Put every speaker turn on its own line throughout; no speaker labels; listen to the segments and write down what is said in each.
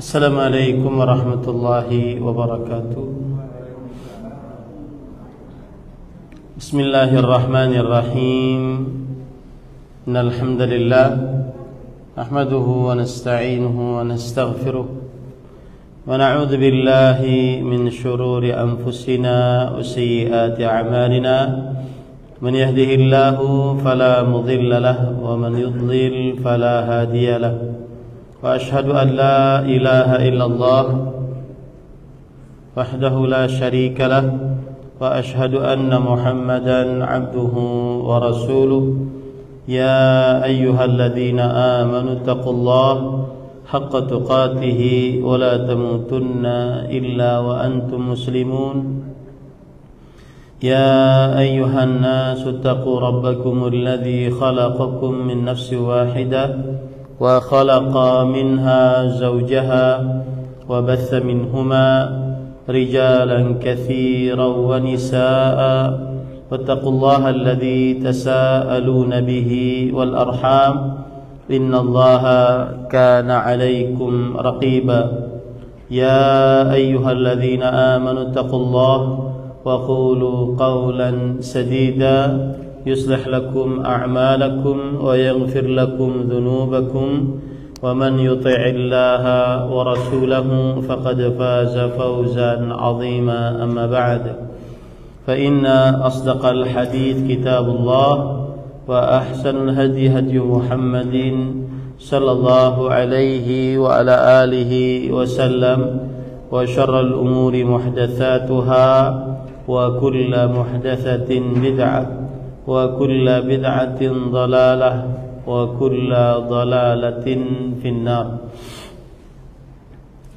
Assalamualaikum warahmatullahi wabarakatuh. Bismillahirrahmanirrahim. Innal hamdalillah nahmaduhu wa nasta'inuhu wa nastaghfiruh wa na'udzu billahi min shururi anfusina wa sayyiati a'malina. Man yahdihillahu fala mudilla lahu wa man yudlil fala hadiya lahu. وأشهد أن لا إله إلا الله وحده لا شريك له وأشهد أن محمدا عبده ورسوله يا أيها الذين آمنوا اتقوا الله حق تقاته ولا تموتن إلا وأنتم مسلمون يا أيها الناس اتقوا ربكم الذي خلقكم من نفس واحدة وخلق منها زوجها وبث منهما رجالا كثيرا ونساء واتقوا الله الذي تساءلون به والأرحام إن الله كان عليكم رقيبا يا أيها الذين آمنوا اتقوا الله وقولوا قولا سديدا يصلح لكم أعمالكم ويغفر لكم ذنوبكم ومن يطع الله ورسوله فقد فاز فوزا عظيما أما بعد فإن أصدق الحديث كتاب الله وأحسن الهدي هدي محمد صلى الله عليه وعلى آله وسلم وشر الأمور محدثاتها وكل محدثة بدعة وكل بدعة ضلالة وكل ضلالة في النار.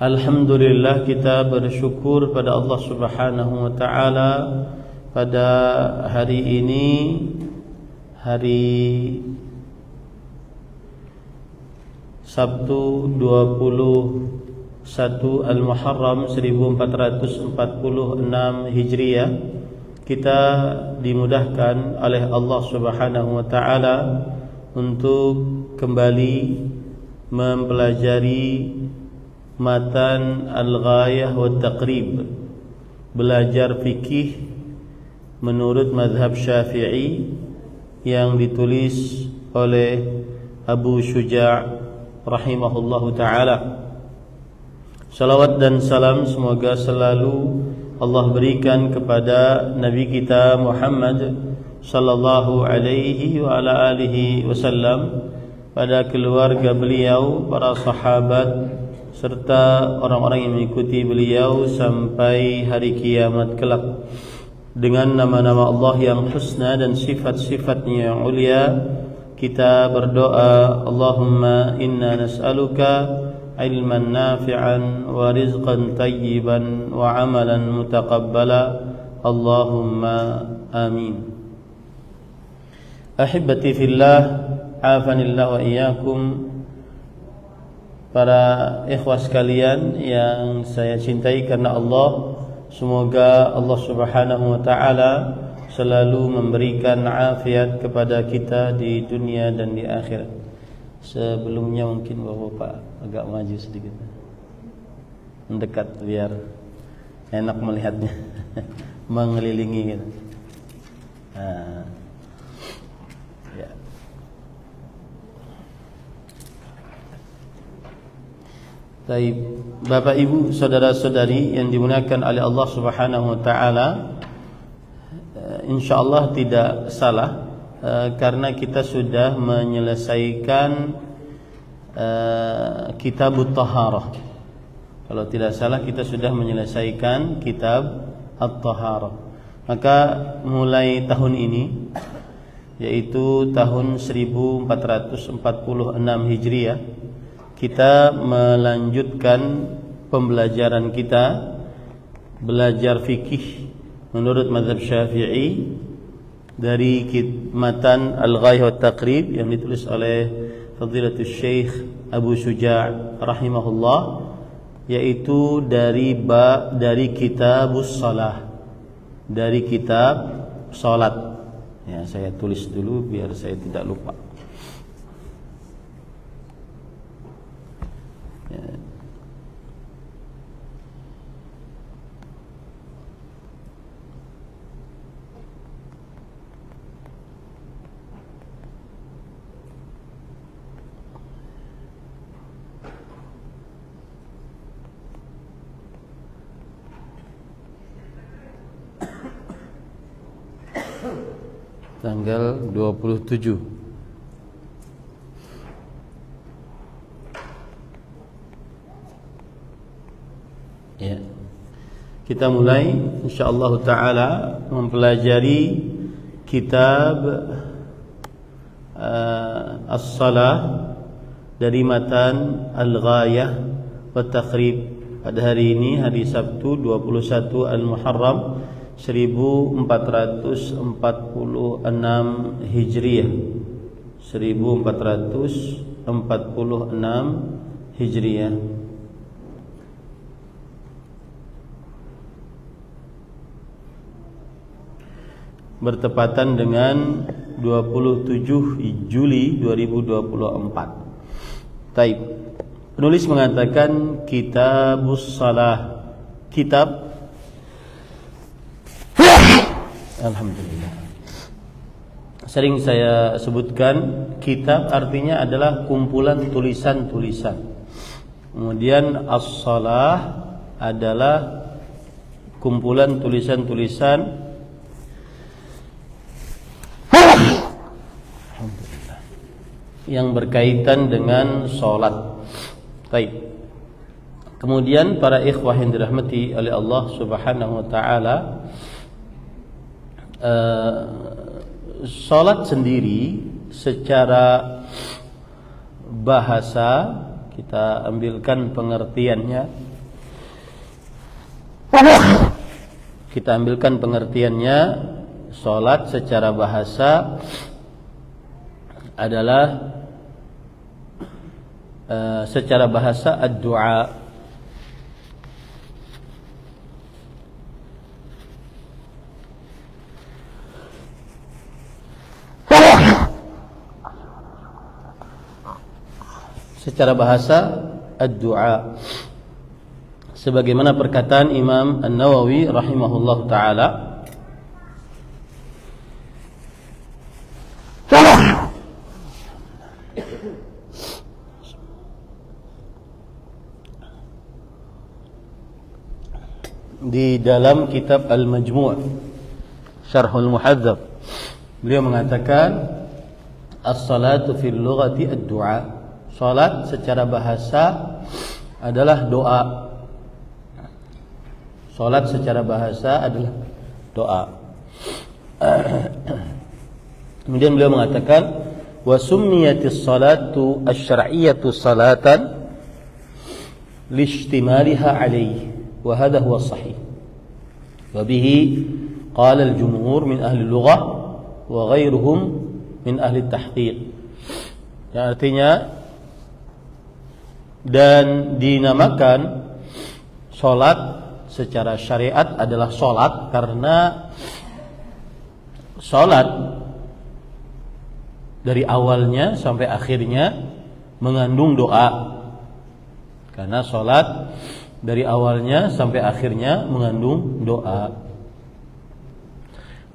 Alhamdulillah, kita bersyukur pada Allah Subhanahu wa taala pada hari ini, hari Sabtu 21 Al-Muharram 1446 Hijriah. Kita dimudahkan oleh Allah Subhanahu wa taala untuk kembali mempelajari matan Al-Ghayah wa Taqrib, belajar fikih menurut mazhab Syafi'i yang ditulis oleh Abu Syuja' rahimahullahu taala. Salawat dan salam semoga selalu Allah berikan kepada Nabi kita Muhammad sallallahu alaihi wa ala alihi wasallam, pada keluarga beliau, para sahabat serta orang-orang yang mengikuti beliau sampai hari kiamat kelak. Dengan nama-nama Allah yang husna dan sifat-sifatnya yang ulia, kita berdoa, Allahumma inna nas'aluka ilman nafi'an wa rizqan tayyiban wa amalan mutaqabbala, Allahumma amin. Ahibati fillah, afanillah wa iyyakum. Para ikhwah sekalian yang saya cintai karena Allah, semoga Allah Subhanahu wa taala selalu memberikan afiat kepada kita di dunia dan di akhirat. Sebelumnya mungkin Bapak agak maju sedikit, mendekat biar enak melihatnya. Mengelilingi gitu. Ya. Baik, Bapak Ibu, saudara-saudari yang dimuliakan oleh Allah Subhanahu wa taala, insyaallah tidak salah karena kita sudah menyelesaikan kitab At-Taharah. Kalau tidak salah kita sudah menyelesaikan kitab At-Taharah. Maka mulai tahun ini, yaitu tahun 1446 Hijriah, kita melanjutkan pembelajaran kita, belajar fikih menurut mazhab Syafi'i dari matan Al-Ghayah wa Taqrib yang ditulis oleh Fadilatul Syekh Abu Syuja' rahimahullah, yaitu dari kitabus shalah, dari kitab salat. Ya, saya tulis dulu biar saya tidak lupa. tanggal 27. Ya. Kita mulai insyaallah taala mempelajari kitab As-Salah dari matan Al-Ghayah wa Taqrib pada hari ini, hari Sabtu 21 Al-Muharram 1446 Hijriah. 1446 Hijriah. Bertepatan dengan 27 Juli 2024. Taib. Penulis mengatakan Kitabus Salah. Kitab. Alhamdulillah. Sering saya sebutkan, kitab artinya adalah kumpulan tulisan-tulisan. Kemudian As-Salah adalah kumpulan tulisan-tulisan yang berkaitan dengan sholat. Baik. Kemudian para ikhwah yang dirahmati oleh Allah Subhanahu wa taala, sholat sendiri secara bahasa kita ambilkan pengertiannya. Kita ambilkan pengertiannya, sholat secara bahasa adalah secara bahasa ad-du'a. Secara bahasa ad-du'a, sebagaimana perkataan Imam An-Nawawi rahimahullah taala, di dalam kitab Al-Majmu' Syarhul Muhadzab. Beliau mengatakan as-salatu fil lughati ad-du'a. Salat secara bahasa adalah doa. Salat secara bahasa adalah doa. Kemudian beliau mengatakan wa summiyatis salatu asy-syar'iyyatu salatan lishtimaliha 'alaihi wa hadha huwa sahih. Wa bihi qala al-jumhur min ahli al-lughah wa ghairuhum min ahli at-tahqiq. Yang artinya, dan dinamakan salat secara syariat adalah salat karena salat dari awalnya sampai akhirnya mengandung doa. Karena salat dari awalnya sampai akhirnya mengandung doa.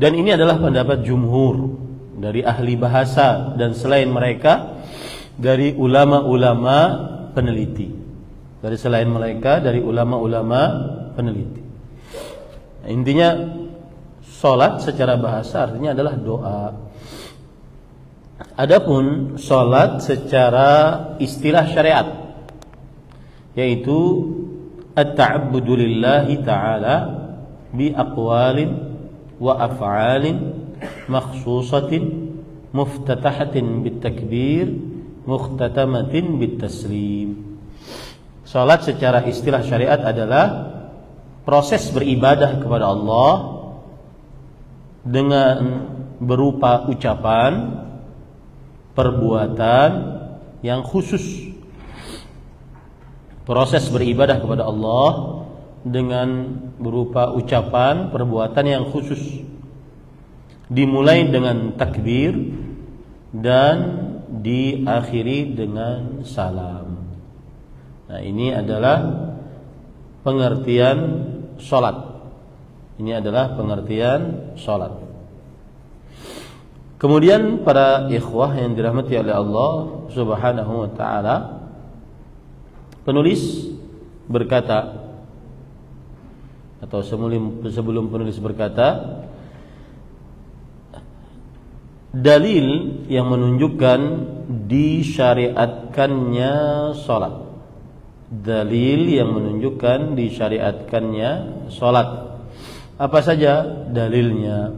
Dan ini adalah pendapat jumhur dari ahli bahasa dan selain mereka dari ulama-ulama peneliti. Dari selain mereka dari ulama-ulama peneliti. Intinya salat secara bahasa artinya adalah doa. Adapun salat secara istilah syariat, yaitu at-ta'abbudu lillahi ta'ala bi aqwalin wa af'alin makhsusatin muftatahatin bit takbir mukhtatamatin bit taslim. Salat secara istilah syariat adalah proses beribadah kepada Allah dengan berupa ucapan, perbuatan yang khusus. Proses beribadah kepada Allah dengan berupa ucapan, perbuatan yang khusus, dimulai dengan takbir dan diakhiri dengan salam. Nah, ini adalah pengertian salat. Ini adalah pengertian salat. Kemudian para ikhwah yang dirahmati oleh Allah Subhanahu wa taala, penulis berkata, atau sebelum penulis berkata, dalil yang menunjukkan disyariatkannya salat. Dalil yang menunjukkan disyariatkannya salat. Apa saja dalilnya?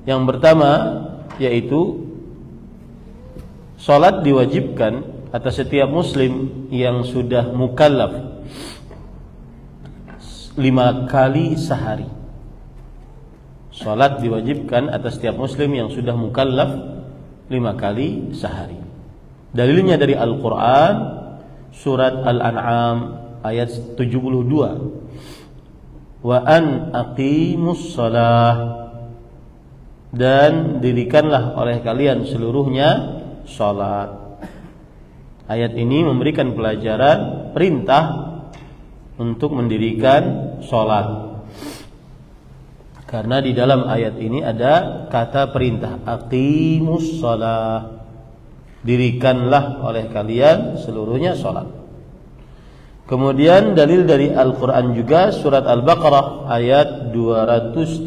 Yang pertama yaitu salat diwajibkan atas setiap muslim yang sudah mukallaf 5 kali sehari. Salat diwajibkan atas setiap muslim yang sudah mukallaf 5 kali sehari. Dalilnya dari Al-Quran, surat Al-An'am ayat 72. Wa an aqimus shalah, dan dirikanlah oleh kalian seluruhnya salat. Ayat ini memberikan pelajaran perintah untuk mendirikan salat. Karena di dalam ayat ini ada kata perintah, aqimus shalah, dirikanlah oleh kalian seluruhnya salat. Kemudian dalil dari Al-Quran juga, surat Al-Baqarah ayat 238.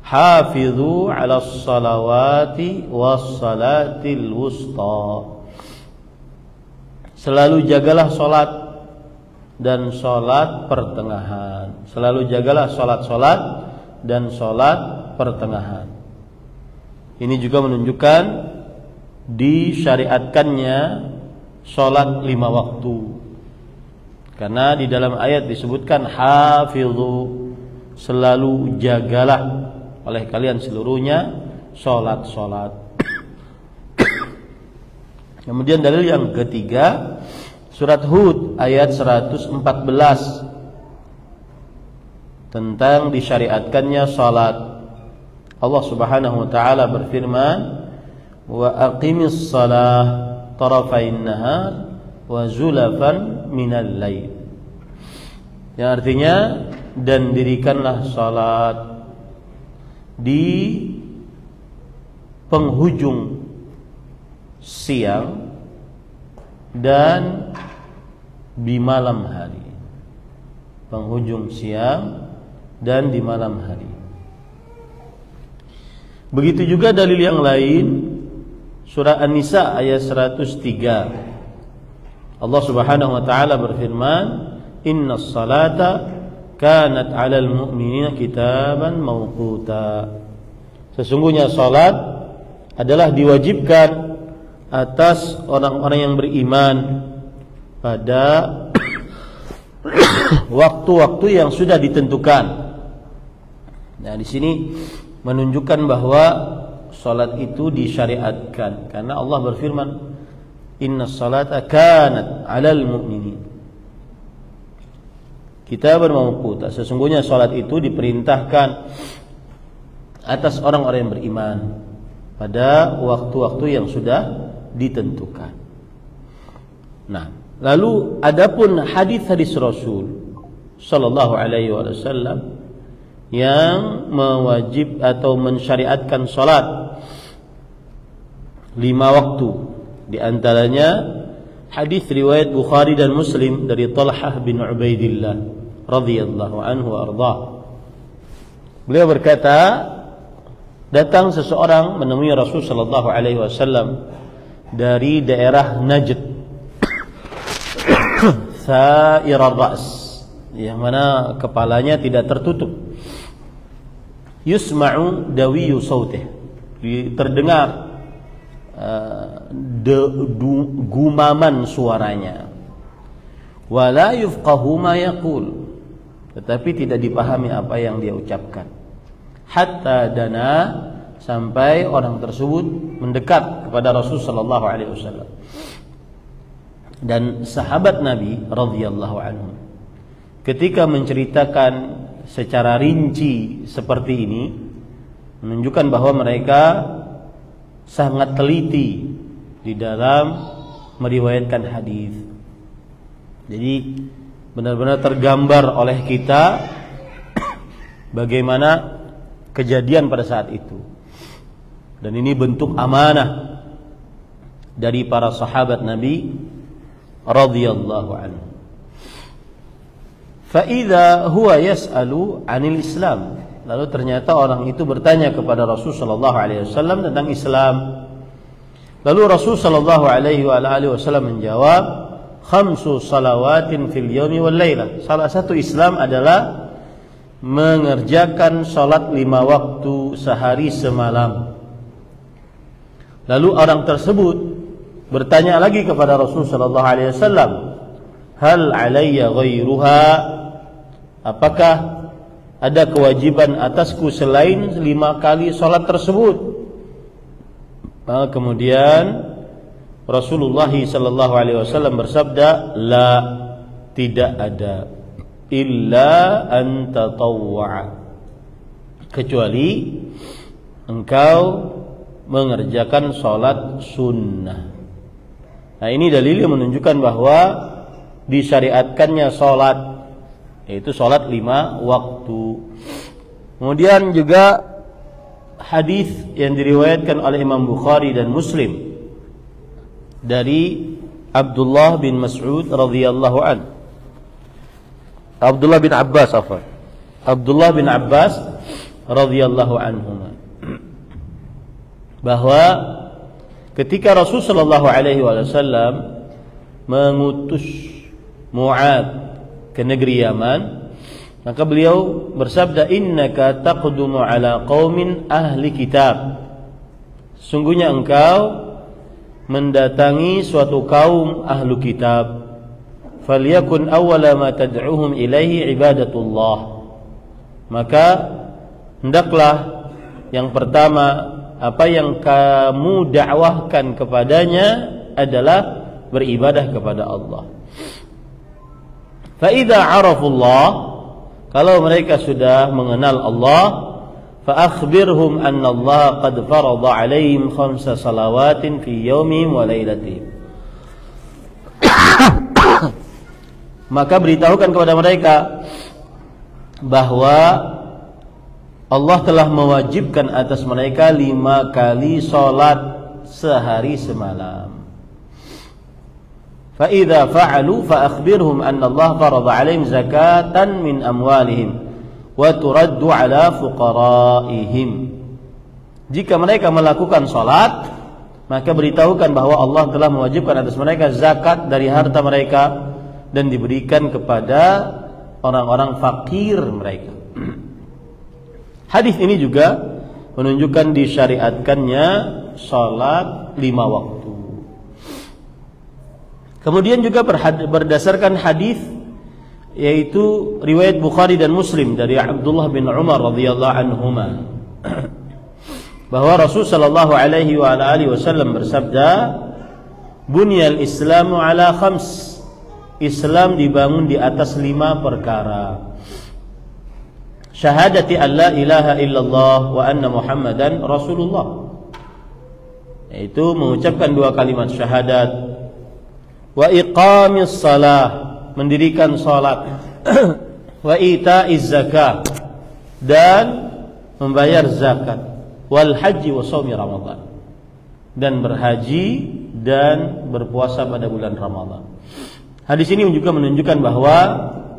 Hafidhu 'alas salawati was salatil wusta. Selalu jagalah salat dan salat pertengahan. Selalu jagalah salat-salat dan salat pertengahan. Ini juga menunjukkan disyariatkannya salat 5 waktu. Karena di dalam ayat disebutkan hafidhu, selalu jagalah oleh kalian seluruhnya salat-salat. Kemudian dalil yang ketiga, surat Hud ayat 114 tentang disyariatkannya salat. Allah Subhanahu wa taala berfirman, wa aqimis shalah tarafain nahar wa zulafan minal lail. Yang artinya, dan dirikanlah salat di penghujung siang dan di malam hari. Penghujung siang dan di malam hari. Begitu juga dalil yang lain, surah An-Nisa ayat 103. Allah Subhanahu wa taala berfirman, innas salata kanat 'alal mu'minina kitaban mawquta. Sesungguhnya salat adalah diwajibkan atas orang-orang yang beriman pada waktu-waktu yang sudah ditentukan. Nah, di sini menunjukkan bahwa salat itu disyariatkan karena Allah berfirman, innas salata kanat 'alal mu'minin kitaban mawquta. Sesungguhnya salat itu diperintahkan atas orang-orang yang beriman pada waktu-waktu yang sudah ditentukan. Nah, lalu adapun hadis-hadis Rasul sallallahu alaihi wasallam yang mewajib atau mensyariatkan salat 5 waktu, di antaranya hadis riwayat Bukhari dan Muslim dari Talhah bin Ubaidillah radhiyallahu anhu arda. Beliau berkata, datang seseorang menemui Rasul sallallahu alaihi wasallam dari daerah Najd, Sa'ir ar-ra's, yang mana kepalanya tidak tertutup. Yusma'u dawiyu sautih, terdengar gumaman suaranya. Wala yufqahu ma yaqul, tetapi tidak dipahami apa yang dia ucapkan. Hatta dana, sampai orang tersebut mendekat kepada Rasul sallallahu alaihi wasallam. Dan sahabat Nabi radhiyallahu anhu ketika menceritakan secara rinci seperti ini, menunjukkan bahwa mereka sangat teliti di dalam meriwayatkan hadis. Jadi benar-benar tergambar oleh kita bagaimana kejadian pada saat itu. Dan ini bentuk amanah dari para sahabat Nabi radhiyallahu anhu. Fa idza huwa yas'alu 'anil Islam. Lalu ternyata orang itu bertanya kepada Rasul sallallahu alaihi wasallam tentang Islam. Lalu Rasul sallallahu alaihi wasallam menjawab, "Khamsu salawatin fil yaumi wal lailah." Salah satu Islam adalah mengerjakan salat 5 waktu sehari semalam. Lalu orang tersebut bertanya lagi kepada Rasul sallallahu alaihi wasallam, "Hal 'alayya ghairuha?" Apakah ada kewajiban atasku selain 5 kali salat tersebut? Maka kemudian Rasulullah sallallahu alaihi wasallam bersabda, "La, tidak ada, illa an tatawwa', kecuali engkau mengerjakan salat sunnah." Nah, ini dalil yang menunjukkan bahwa disyariatkannya salat, yaitu salat 5 waktu. Kemudian juga hadis yang diriwayatkan oleh Imam Bukhari dan Muslim dari Abdullah bin Mas'ud radhiyallahu an. Abdullah bin Abbas radhiyallahu anhuma, bahwa ketika Rasul sallallahu alaihi wasallam mengutus Mu'adz ke negeri Yaman, maka beliau bersabda, "Innaka taqdumu ala qaumin ahli kitab." Sungguhnya engkau mendatangi suatu kaum ahlu kitab. "Falyakun awwala ma tad'uhum ilaihi ibadatullah." Maka hendaklah yang pertama apa yang kamu dakwahkan kepadanya adalah beribadah kepada Allah. Fa idza 'arafullah, kalau mereka sudah mengenal Allah, fa akhbirhum anna Allah qad farada 'alaihim 5 salawatin fi yaumihim wa lailatihim. Maka beritahukan kepada mereka bahwa Allah telah mewajibkan atas mereka 5 kali salat sehari semalam. Fa idza fa'alu fa akhbirhum anna Allah farada 'alaihim zakatan min amwalihim wa turaddu 'ala fuqaraihim. Jika mereka melakukan salat, maka beritahukan bahwa Allah telah mewajibkan atas mereka zakat dari harta mereka dan diberikan kepada orang-orang fakir mereka. Hadis ini juga menunjukkan disyariatkannya salat 5 waktu. Kemudian juga berdasarkan hadis, yaitu riwayat Bukhari dan Muslim dari Abdullah bin Umar radhiyallahu anhuma, bahwa Rasul sallallahu alaihi wasallam bersabda, "Bunyal Islamu ala 5." Islam dibangun di atas 5 perkara. Syahadati an la ilaha illallah wa anna Muhammadan Rasulullah, yaitu mengucapkan 2 kalimat syahadat. Wa iqamis salah, mendirikan salat. Wa ita'iz zakah, dan membayar zakat. Wal haji wa shaumi Ramadan, dan berhaji dan berpuasa pada bulan Ramadan. Hadis ini juga menunjukkan bahwa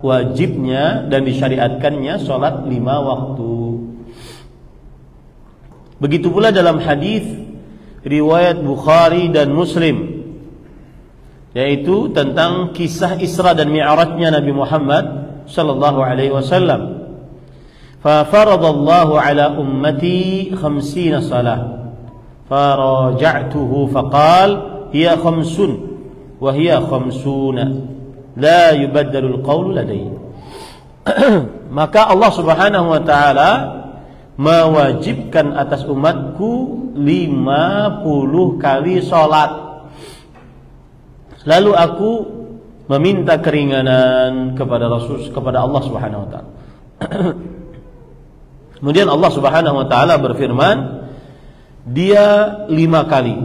wajibnya dan disyariatkannya salat 5 waktu. Begitu pula dalam hadis riwayat Bukhari dan Muslim, yaitu tentang kisah Isra dan Mi'rajnya Nabi Muhammad sallallahu alaihi wasallam. Fa faradallahu ala ummati 50 salah. Faraja'tuhu faqal hiya 50 wa hiya 50 la yubaddalu al-qawl ladayya. Maka Allah Subhanahu wa taala mewajibkan atas umatku 50 kali salat. Lalu aku meminta keringanan kepada Allah Subhanahu wa taala. Kemudian Allah Subhanahu wa taala berfirman, dia 5 kali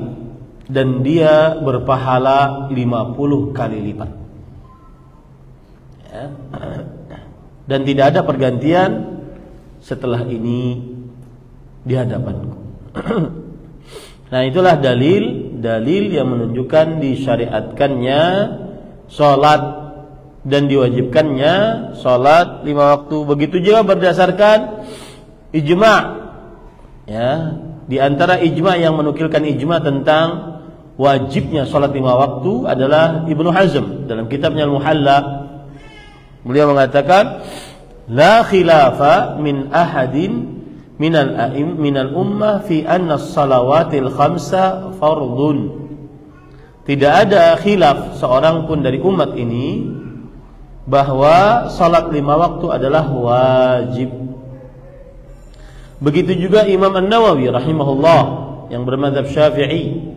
dan dia berpahala 50 kali lipat. Ya. Dan tidak ada pergantian setelah ini di hadapanku. Nah, itulah dalil yang menunjukkan disyariatkannya salat dan diwajibkannya salat 5 waktu. Begitu juga berdasarkan ijma'. Ya, di antara ijma' yang menukilkan ijma' tentang wajibnya salat 5 waktu adalah Ibnu Hazm dalam kitabnya Al-Muhalla. Beliau mengatakan, la khilafa min ahadin minal ummah fi anna as-salawatil khamsa fardun. Tidak ada khilaf seorang pun dari umat ini bahwa salat 5 waktu adalah wajib. Begitu juga Imam An-Nawawi rahimahullah yang bermadzhab Syafi'i.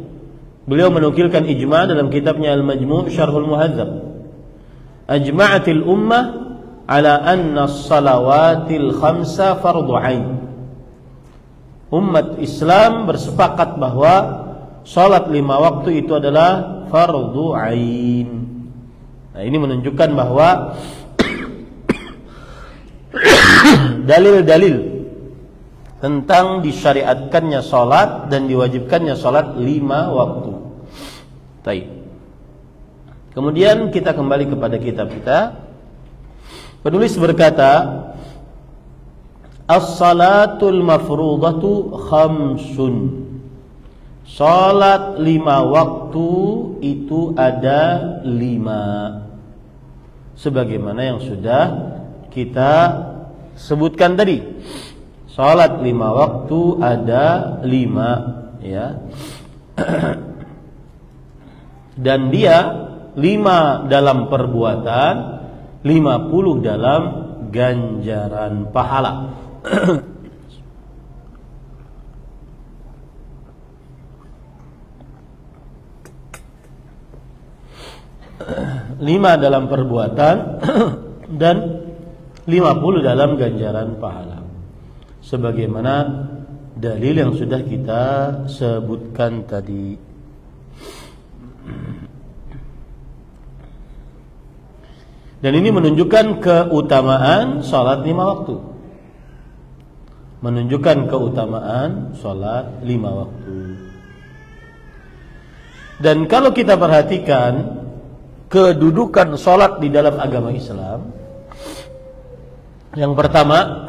Beliau menukilkan ijma' dalam kitabnya Al-Majmu' Syarhul Muhadzab. Ajma'atil ummah ala anna as-salawatil khamsa fardhu 'ain. Umat Islam bersepakat bahwa salat 5 waktu itu adalah fardhu 'ain. Nah, ini menunjukkan bahwa dalil-dalil tentang disyariatkannya salat dan diwajibkannya salat 5 waktu. Baik. Kemudian kita kembali kepada kitab kita. Penulis berkata, as-salatul mafrudatu khamsun. Salat 5 waktu itu ada 5. Sebagaimana yang sudah kita sebutkan tadi. Salat 5 waktu ada 5, ya. Dan dia 5 dalam perbuatan, 50 dalam ganjaran pahala. 5 dalam perbuatan dan 50 dalam ganjaran pahala. Sebagaimana dalil yang sudah kita sebutkan tadi. Dan ini menunjukkan keutamaan salat 5 waktu. Menunjukkan keutamaan salat 5 waktu. Dan kalau kita perhatikan kedudukan salat di dalam agama Islam, yang pertama,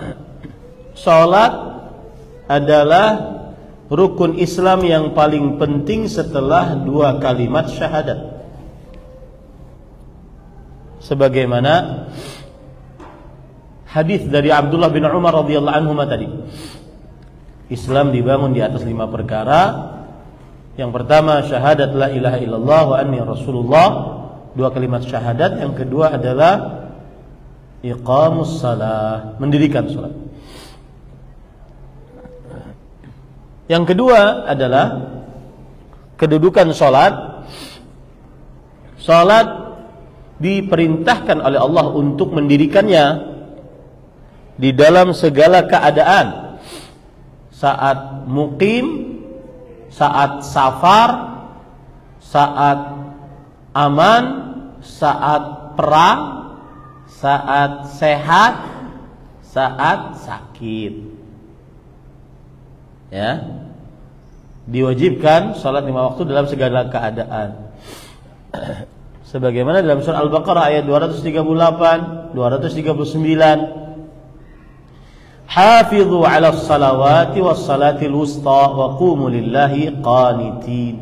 salat adalah rukun Islam yang paling penting setelah 2 kalimat syahadat. Sebagaimana hadis dari Abdullah bin Umar radhiyallahu anhu tadi. Islam dibangun di atas 5 perkara. Yang pertama syahadat la ilaha illallah wa anni rasulullah, 2 kalimat syahadat. Yang kedua adalah iqamus salah, mendirikan salat. Yang kedua adalah kedudukan salat. Salat diperintahkan oleh Allah untuk mendirikannya di dalam segala keadaan. Saat muqim, saat safar, saat aman, saat perang, saat sehat, saat sakit. Ya. Diwajibkan salat 5 waktu dalam segala keadaan. Sebagaimana dalam surah Al-Baqarah ayat 238, 239. Hafizu 'alas salawati was salatil wusta wa qumu lillahi qanitin.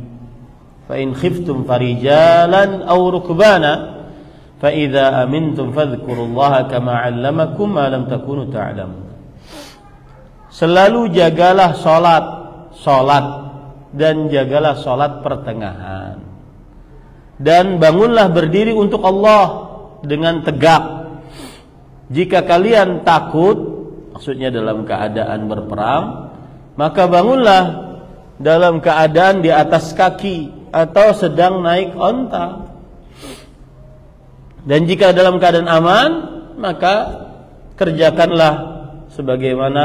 Fa in khiftum farijalan aw rukbana fa idza amintum fadhkurullaha kama 'allamakum ma lam takunu ta'lamun. Selalu jagalah salat dan jagalah salat pertengahan. Dan bangunlah berdiri untuk Allah dengan tegak. Jika kalian takut, maksudnya dalam keadaan berperang, maka bangunlah dalam keadaan di atas kaki atau sedang naik onta. Dan jika dalam keadaan aman, maka kerjakanlah sebagaimana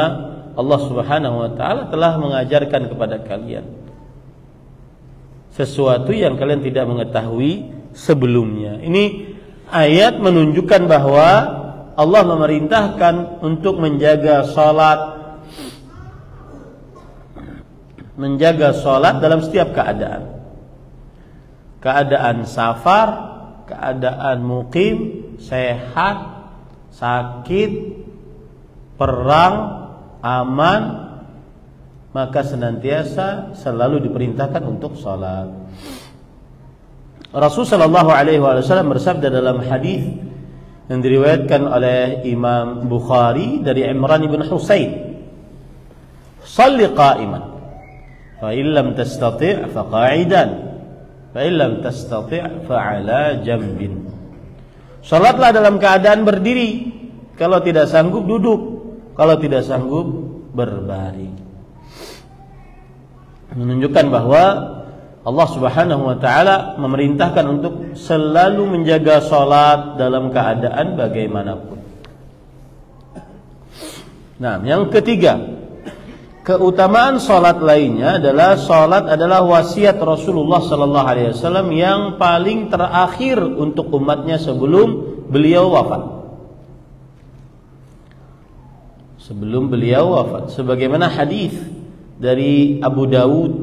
Allah Subhanahu wa taala telah mengajarkan kepada kalian. Sesuatu yang kalian tidak mengetahui sebelumnya. Ini ayat menunjukkan bahwa Allah memerintahkan untuk menjaga salat dalam setiap keadaan. Keadaan safar, keadaan muqim, sehat, sakit, perang, aman, maka senantiasa selalu diperintahkan untuk salat. Rasulullah sallallahu alaihi wasallam bersabda dalam hadis yang diriwayatkan oleh Imam Bukhari dari Imran bin Husain, "Shalli qa'iman, fa in lam tastati' fa qa'idan, fa in lam tastati' fa 'ala jambin." Salatlah dalam keadaan berdiri, kalau tidak sanggup duduk, kalau tidak sanggup berbaring. Menunjukkan bahwa Allah Subhanahu wa taala memerintahkan untuk selalu menjaga salat dalam keadaan bagaimanapun. Nah, yang ketiga, keutamaan salat lainnya adalah salat adalah wasiat Rasulullah sallallahu alaihi wasallam yang paling terakhir untuk umatnya sebelum beliau wafat. Sebelum beliau wafat, sebagaimana hadis dari Abu Dawud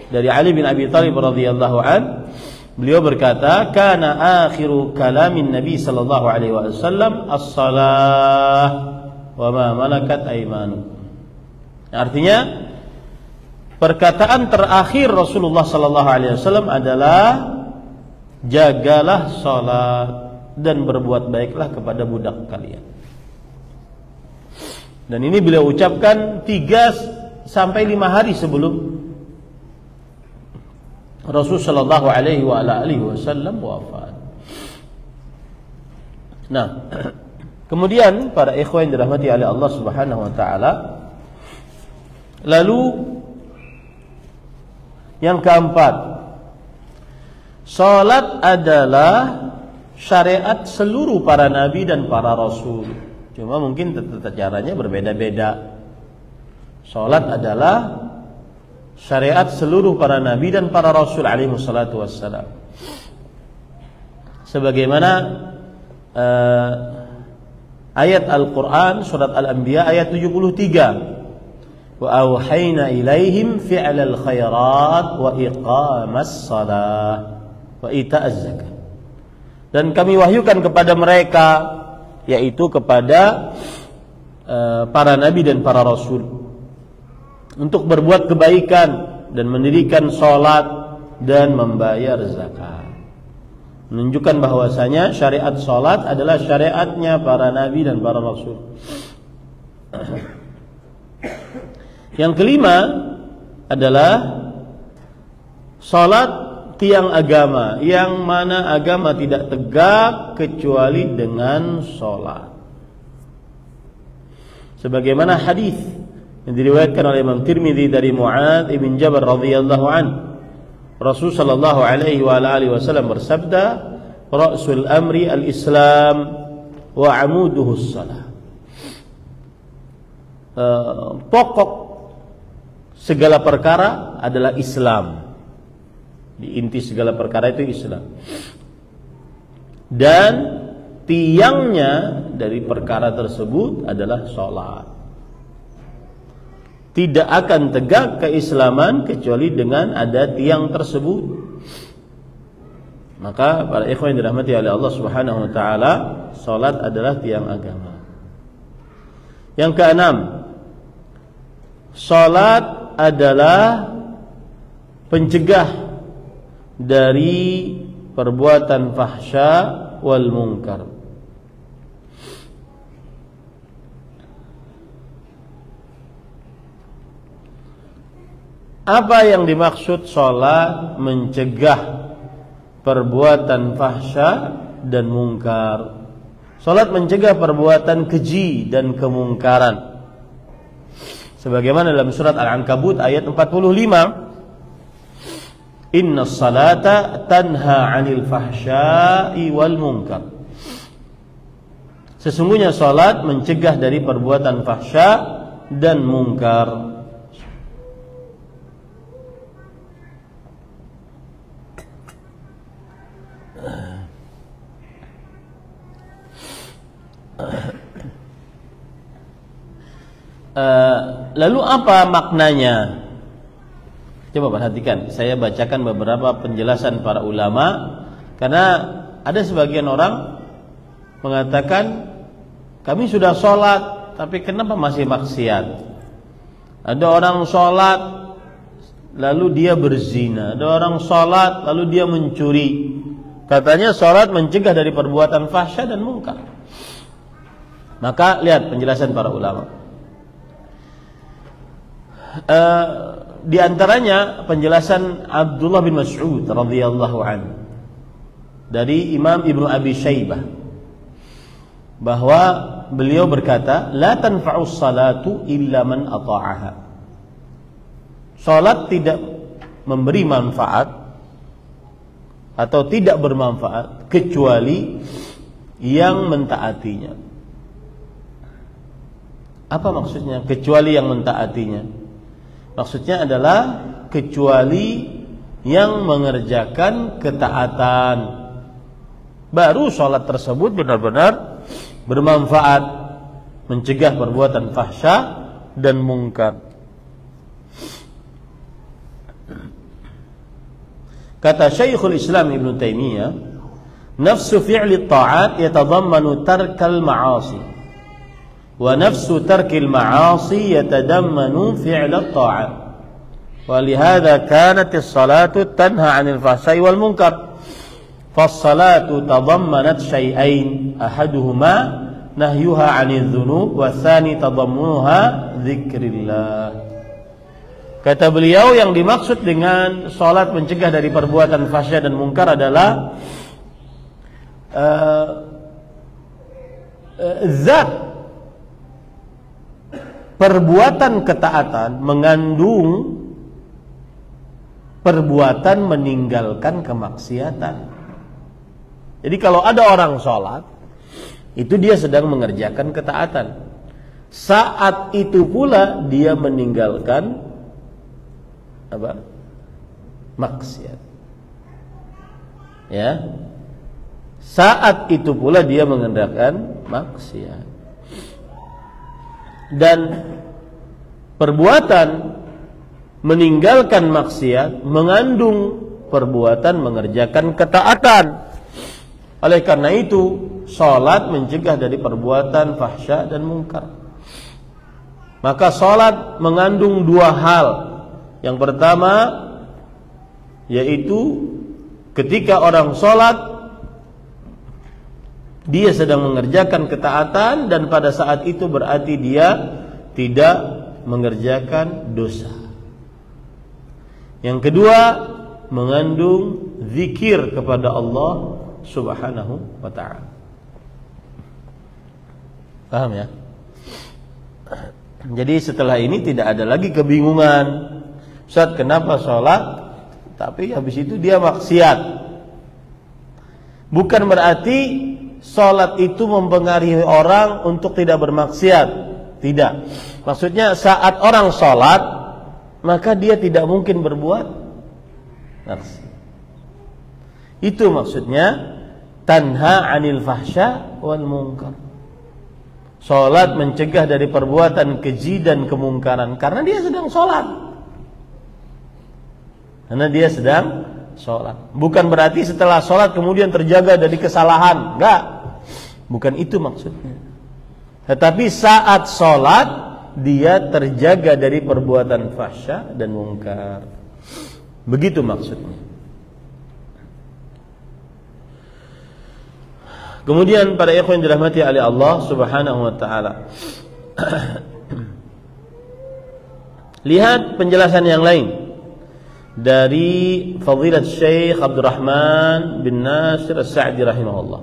dari Ali bin Abi Thalib radhiyallahu an, beliau berkata, "Kana akhiru kalamin Nabi sallallahu alaihi wasallam as-salah wa ma malakat aymanukum." Artinya, perkataan terakhir Rasulullah sallallahu alaihi wasallam adalah jagalah salat dan berbuat baiklah kepada budak kalian. Dan ini beliau ucapkan 3 sampai 5 hari sebelum Rasul sallallahu alaihi wasallam wafat. Nah, kemudian para ikhwan yang dirahmati oleh Allah Subhanahu wa taala, lalu yang keempat, salat adalah syariat seluruh para nabi dan para rasul. Cuma mungkin tata caranya berbeda-beda. Salat adalah syariat seluruh para nabi dan para rasul alaihi wassalatu wassalam. Sebagaimana ayat Al-Quran surat Al-Anbiya ayat 73, wa auhayna ilaihim fi'lal khairat wa iqamas salah wa ita'az zakat. Dan kami wahyukan kepada mereka, yaitu kepada para nabi dan para rasul, untuk berbuat kebaikan dan mendirikan salat dan membayar zakat. Menunjukkan bahwasanya syariat salat adalah syariatnya para nabi dan para rasul. Yang kelima adalah salat tiang agama, yang mana agama tidak tegak kecuali dengan salat. Sebagaimana hadis yang diriwayatkan oleh Imam Tirmidzi dari Mu'adz bin Jabal radhiyallahu an, Rasul sallallahu alaihi wa alihi wasallam bersabda, "Ra'sul amri al-Islam wa 'amuduhu as-salah." Pokok segala perkara adalah Islam. Di inti segala perkara itu Islam. Dan tiangnya dari perkara tersebut adalah salat. Tidak akan tegak keislaman kecuali dengan ada tiang tersebut. Maka para ikhwan yang dirahmati oleh Allah Subhanahu wa taala, salat adalah tiang agama. Yang keenam, salat adalah pencegah dari perbuatan fahsya wal munkar. Apa yang dimaksud salat mencegah perbuatan fahsya dan mungkar? Salat mencegah perbuatan keji dan kemungkaran. Sebagaimana dalam surat Al-Ankabut ayat 45, "Innas salata tanha 'anil fahsya'i wal munkar." Sesungguhnya salat mencegah dari perbuatan fahsya dan mungkar. Lalu apa maknanya? Coba perhatikan, saya bacakan beberapa penjelasan para ulama, karena ada sebagian orang mengatakan, kami sudah sholat, tapi kenapa masih maksiat? Ada orang sholat, lalu dia berzina. Ada orang sholat, lalu dia mencuri. Katanya sholat mencegah dari perbuatan fahsya dan mungkar. Maka lihat penjelasan para ulama. Di antaranya penjelasan Abdullah bin Mas'ud radhiyallahu anhu dari Imam Ibnu Abi Syaibah, bahwa beliau berkata, la tanfa'us salatu illa man ata'aha. Salat tidak memberi manfaat atau tidak bermanfaat kecuali yang mentaatinya. Apa maksudnya kecuali yang mentaatinya? Maksudnya adalah kecuali yang mengerjakan ketaatan, baru salat tersebut benar-benar bermanfaat, mencegah perbuatan fahsya dan mungkar. Kata Syekhul Islam Ibn Taimiyah, nafsu fi'li ta'at yatadammanu tarkal ma'asi, wa nafsu tarkil ma'asi yatadammanu fi'la ta'at. Walihada kanat as-salatu tanha 'anil fahsya'i wal munkar. Fas-salatu tadammanat syai'ain, ahaduhuma nahyuha 'anil dzunub wa tsani tadammunuha dzikrillah. Kata beliau, yang dimaksud dengan salat mencegah dari perbuatan fahsya dan mungkar adalah zat perbuatan ketaatan mengandung perbuatan meninggalkan kemaksiatan. Jadi kalau ada orang sholat, itu dia sedang mengerjakan ketaatan. Saat itu pula dia meninggalkan apa? Maksiat. Ya. Saat itu pula dia mengerjakan maksiat. Dan perbuatan meninggalkan maksiat mengandung perbuatan mengerjakan ketaatan. Oleh karena itu, salat mencegah dari perbuatan fahsya dan mungkar. Maka salat mengandung dua hal. Yang pertama, yaitu ketika orang salat, dia sedang mengerjakan ketaatan, dan pada saat itu berarti dia tidak mengerjakan dosa. Yang kedua, mengandung zikir kepada Allah Subhanahu wa ta'ala. Paham ya? Jadi setelah ini tidak ada lagi kebingungan. Ustaz, kenapa sholat tapi habis itu dia maksiat? Bukan berarti sholat itu mempengaruhi orang untuk tidak bermaksiat. Tidak. Maksudnya saat orang sholat, maka dia tidak mungkin berbuat maksiat. Itu maksudnya tanha 'anil fahsya wal munkar. Salat mencegah dari perbuatan keji dan kemungkaran karena dia sedang salat. Karena dia sedang salat. Bukan berarti setelah salat kemudian terjaga dari kesalahan. Enggak. Bukan itu maksudnya. Tetapi saat salat dia terjaga dari perbuatan fahsya dan munkar. Begitu maksudnya. Kemudian para ikhwan dirahmati oleh Allah Subhanahu wa taala. Lihat penjelasan yang lain dari Fadilat Syekh Abdurrahman bin Nasir As-Sa'di rahimahullah.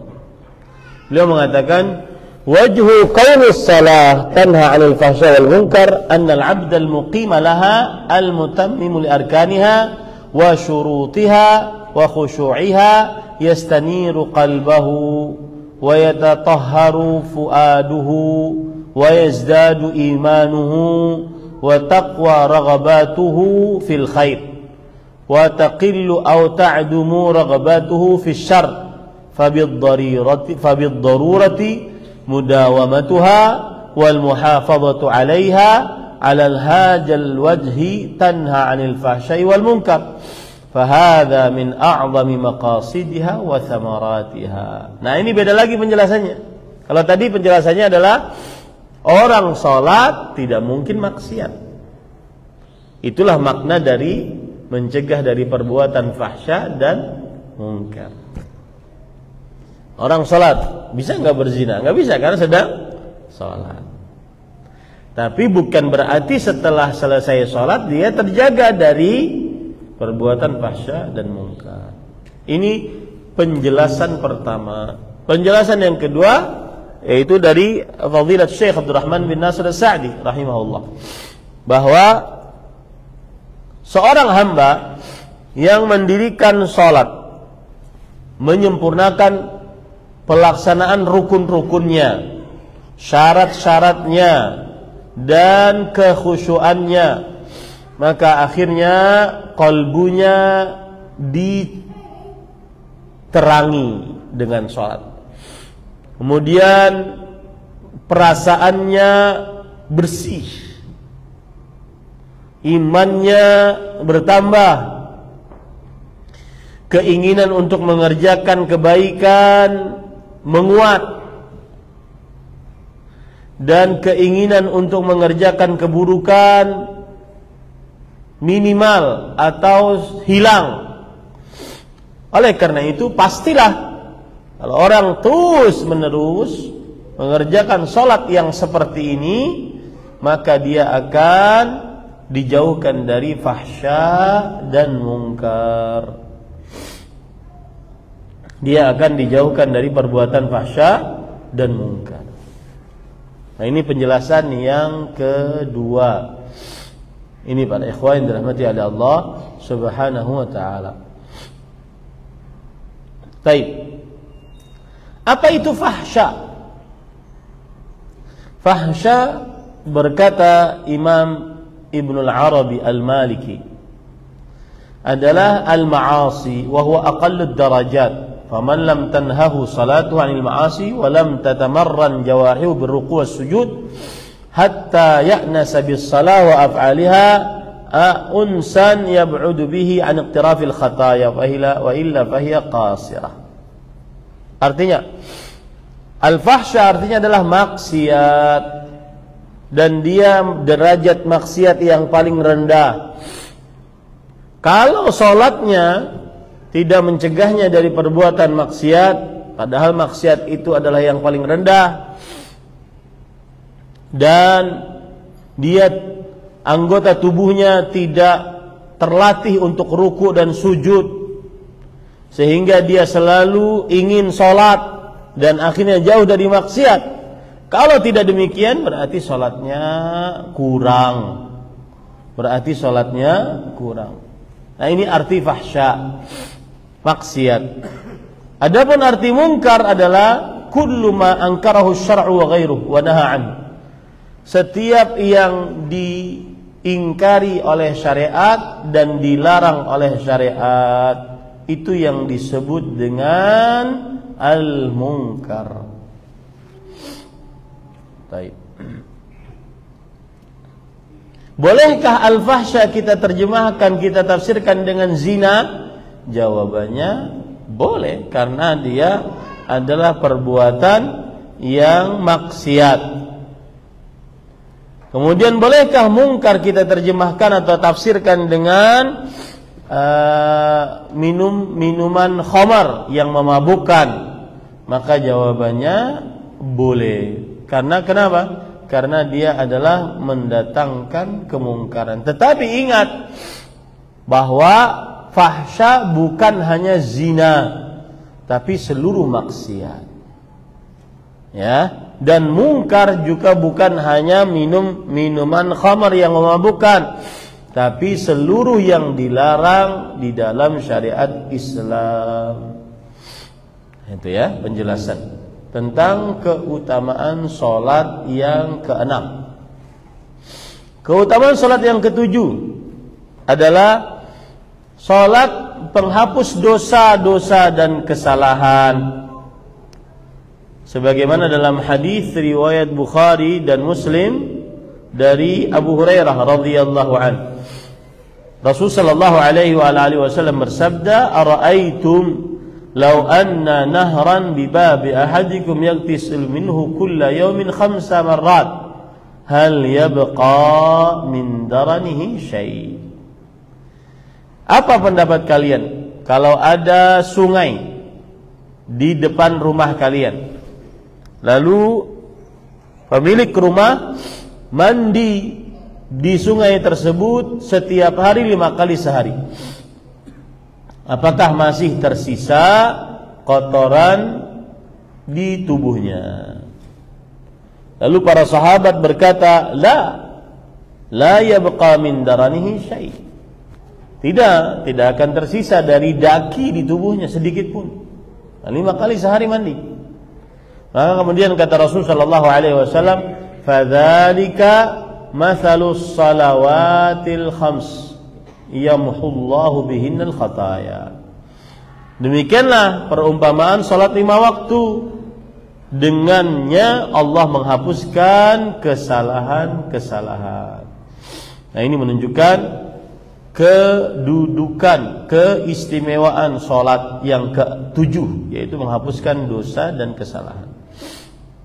Beliau mengatakan, wajhu qaulus salah tanha 'anil fahsya wal munkar anna al-'abda al-muqima laha al-mutammimu li arkaniha wa syurutiha wa khushu'iha yastaniru qalbahu wa yatatahharu fuaduhu wa yazdadu imanuhu wa taqwa raghabatuhu fil khair wa taqillu aw ta'dumu raghabatuhu fil syarr fabid-darurati mudawamatuha wal muhafadhatu 'alayha 'ala al-hajal wajhi tanha 'anil fahsya'i wal munkar. Fahadha min a'zami maqasidiha wa thamaratiha. Nah, ini beda lagi penjelasannya. Kalau tadi penjelasannya adalah orang sholat tidak mungkin maksiat. Itulah makna dari mencegah dari perbuatan fahsya dan munkar. Orang sholat bisa nggak berzina? Nggak bisa karena sedang sholat. Tapi bukan berarti setelah selesai sholat dia terjaga dari perbuatan fahsya dan munkar. Ini penjelasan pertama. Penjelasan yang kedua yaitu dari Fadilat Syekh Abdurrahman bin Nasir As-Sa'di rahimahullah, bahwa seorang hamba yang mendirikan sholat, menyempurnakan pelaksanaan rukun-rukunnya, syarat-syaratnya, dan kekhusyuannya, maka akhirnya qalbunya diterangi dengan sholat. Kemudian perasaannya bersih, imannya bertambah, keinginan untuk mengerjakan kebaikan menguat, dan keinginan untuk mengerjakan keburukan minimal atau hilang. Oleh karena itu pastilah kalau orang terus menerus mengerjakan sholat yang seperti ini, maka dia akan dijauhkan dari fahsya dan munkar. Dia akan dijauhkan dari perbuatan fahsya dan munkar. Nah, ini penjelasan yang kedua. Ini para ikhwan yang dirahmati oleh Allah Subhanahu wa taala. Baik. Apa itu fahsya? Fahsya, berkata Imam Ibnul Arabi Al-Maliki, adalah al-ma'asi wa huwa aqallud darajat. Faman lam tanhahu salatuhu 'anil ma'asi wa lam tatamarran jawarihu birruku' was-sujud hatta ya'nasa bis-salah wa af'aliha unsan yab'udu bihi 'an iqtirafil khataya wa illa fahiya qasirah. Artinya al-fahsya artinya adalah maksiat, dan dia derajat maksiat yang paling rendah. Kalau sholatnya tidak mencegahnya dari perbuatan maksiat, padahal maksiat itu adalah yang paling rendah, dan dia anggota tubuhnya tidak terlatih untuk ruku dan sujud, sehingga dia selalu ingin sholat dan akhirnya jauh dari maksiat. Kalau tidak demikian berarti sholatnya kurang. Nah, ini arti fahsya, maksiat. Adapun arti munkar adalah kullu ma ankarahu syar'u wa ghairuhu wa naha an. Setiap yang diingkari oleh syariat dan dilarang oleh syariat, itu yang disebut dengan al-munkar. Baik. Bolehkah al-fahsya kita terjemahkan, kita tafsirkan dengan zina? Jawabannya boleh, karena dia adalah perbuatan yang maksiat. Kemudian bolehkah mungkar kita terjemahkan atau tafsirkan dengan minuman khamar yang memabukkan? Maka jawabannya boleh. Karena kenapa? Karena dia adalah mendatangkan kemungkaran. Tetapi ingat bahwa fahsya bukan hanya zina, tapi seluruh maksiat. Ya, dan mungkar juga bukan hanya minuman khamar yang memabukkan, tapi seluruh yang dilarang di dalam syariat Islam. Itu ya penjelasan tentang keutamaan sholat yang keenam. Keutamaan sholat yang ketujuh adalah sholat penghapus dosa-dosa dan kesalahan. Sebagaimana dalam hadis riwayat Bukhari dan Muslim dari Abu Hurairah radhiyallahu anhu, Rasul sallallahu alaihi wa alihi wasallam bersabda, "Ara'aitum "Lau anna nahran bi babi ahadikum yaghtasil minhu kulla yawmin 5 marrat, hal yabqa min daranihi syai'." Apa pendapat kalian kalau ada sungai di depan rumah kalian, lalu pemilik rumah mandi di sungai tersebut setiap hari 5 kali sehari? Apakah masih tersisa kotoran di tubuhnya? Lalu para sahabat berkata, la yabqa min daranihi syai'. Tidak akan tersisa dari daki di tubuhnya sedikit pun. 5 kali sehari mandi. Maka kemudian kata Rasul sallallahu alaihi wasallam, "Fadzalika matsalus salawatil khams yamhullahu bihinnal khataya." Demikianlah perumpamaan salat 5 waktu. Dengannya Allah menghapuskan kesalahan-kesalahan. Nah, ini menunjukkan kedudukan, keistimewaan salat yang ke-7, yaitu menghapuskan dosa dan kesalahan.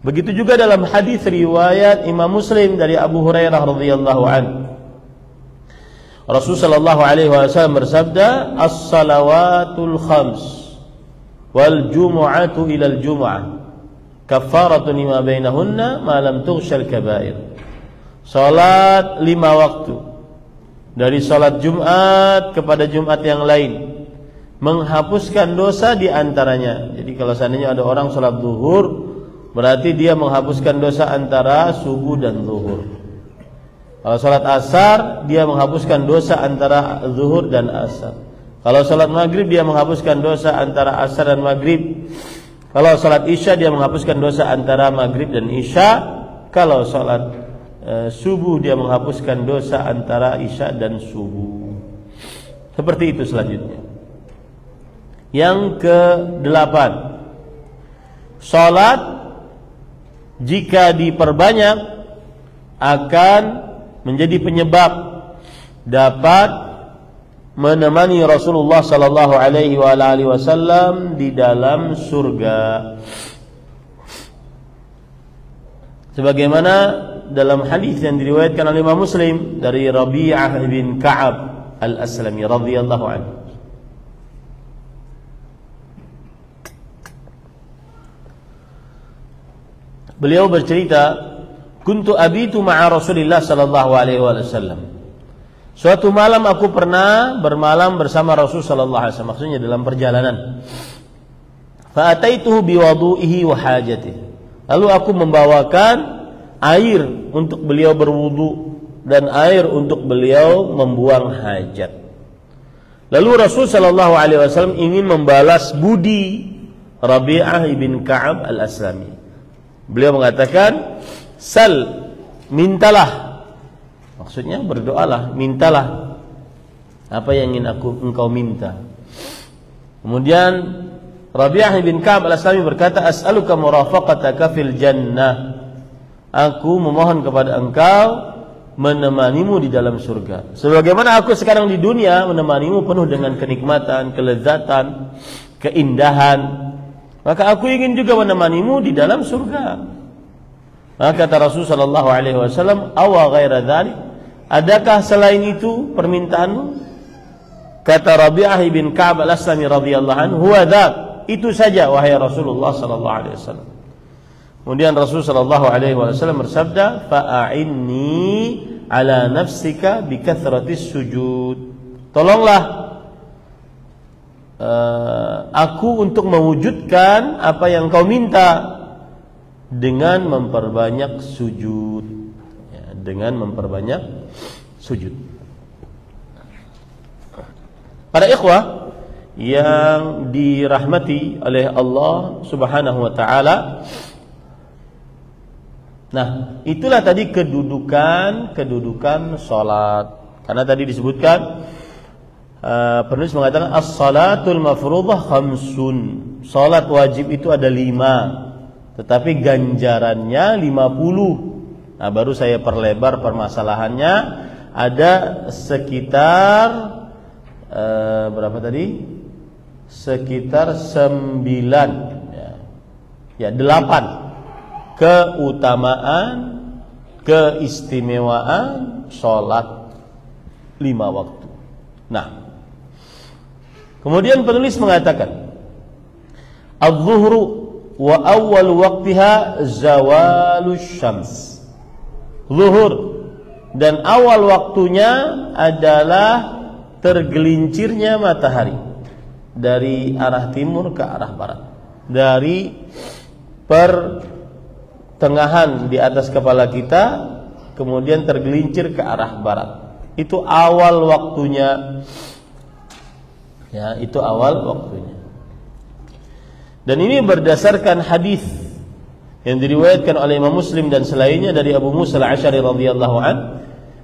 Begitu juga dalam hadis riwayat Imam Muslim dari Abu Hurairah radhiyallahu anhu. Rasulullah sallallahu alaihi wasallam bersabda, "As-salawatul khams wal jumu'atu ilal jumu'ah kafaratun lima bainahunna ma lam tughshal kaba'ir." Salat 5 waktu dari salat Jumat kepada Jumat yang lain menghapuskan dosa di antaranya. Jadi kalau seandainya ada orang salat zuhur, berarti dia menghapuskan dosa antara subuh dan zuhur. Kalau salat asar, dia menghapuskan dosa antara zuhur dan asar. Kalau salat maghrib, dia menghapuskan dosa antara asar dan maghrib. Kalau salat isya, dia menghapuskan dosa antara maghrib dan isya. Kalau salat subuh, dia menghapuskan dosa antara isya dan subuh. Seperti itu selanjutnya. Yang ke-8, salat jika diperbanyak akan menjadi penyebab dapat menemani Rasulullah sallallahu alaihi wasallam di dalam surga. Sebagaimana dalam hadis yang diriwayatkan oleh Imam Muslim dari Rabi'ah bin Ka'ab al-Aslami radhiyallahu anhu. Beliau bercerita, "Kuntu abitu ma'a Rasulillah sallallahu alaihi wasallam." Suatu malam aku pernah bermalam bersama Rasul sallallahu alaihi wasallam, maksudnya dalam perjalanan. Fa ataituhu biwudu'ihi wa hajatihi. Lalu aku membawakan air untuk beliau berwudu dan air untuk beliau membuang hajat. Lalu Rasul sallallahu alaihi wasallam ingin membalas budi Rabi'ah bin Ka'ab al-Aslami. Beliau mengatakan, "Sal, mintalah." Maksudnya berdoalah, mintalah apa yang ingin engkau minta. Kemudian Rabi'ah bin Ka'ab al-Aslami berkata, "As'aluka murafaqataka fil jannah." Aku memohon kepada engkau menemanimu di dalam surga. Sebagaimana aku sekarang di dunia menemanimu penuh dengan kenikmatan, kelezatan, keindahan, maka aku ingin juga menemanimu di dalam surga. Maka kata Rasul sallallahu alaihi wasallam, "Awa ghaira dzalik?" Adakah selain itu permintaanmu? Kata Rabi'ah bin Ka'ab al-Aslami radhiyallahu anhu, "Huwa dzak." Itu saja wahai Rasulullah sallallahu alaihi wasallam. Kemudian Rasul sallallahu alaihi wasallam bersabda, "Fa'inni ala nafsika bi kathratis sujud." Tolonglah aku untuk mewujudkan apa yang kau minta dengan memperbanyak sujud, ya, dengan memperbanyak sujud. Para ikhwah yang dirahmati oleh Allah Subhanahu wa taala. Nah, itulah tadi kedudukan salat. Karena tadi disebutkan penulis mengatakan as-salatul mafruḍah khamsun. Salat wajib itu ada 5, tetapi ganjarannya 50. Nah, baru saya perlebar permasalahannya, ada sekitar berapa tadi? sekitar 9 8 keutamaan, keistimewaan sholat 5 waktu. Nah, kemudian penulis mengatakan adz-zuhru wa awwal waqtiha zawalus syams. Zuhur dan awal waktunya adalah tergelincirnya matahari dari arah timur ke arah barat, dari pertengahan di atas kepala kita kemudian tergelincir ke arah barat. Itu awal waktunya. Ya, itu awal waktunya. Dan ini berdasarkan hadis yang diriwayatkan oleh Imam Muslim dan selainnya dari Abu Musa al-Asy'ari radhiyallahu an,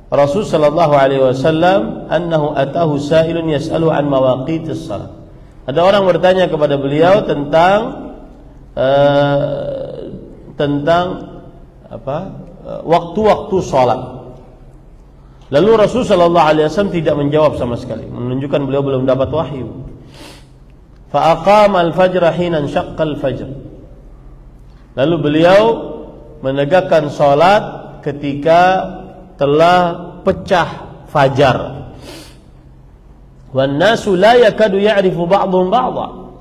Rasul sallallahu alaihi wasallam annahu atahu sa'ilun yas'alu an mawaqitis shalah. Ada orang bertanya kepada beliau tentang waktu-waktu salat. Lalu Rasul sallallahu alaihi wasallam tidak menjawab sama sekali, menunjukkan beliau belum dapat wahyu. Fa aqama al-fajr hina inshaqqa al-fajr. Lalu beliau menegakkan salat ketika telah pecah fajar. Wan nasu la yakadu ya'rifu ba'dhum ba'dha.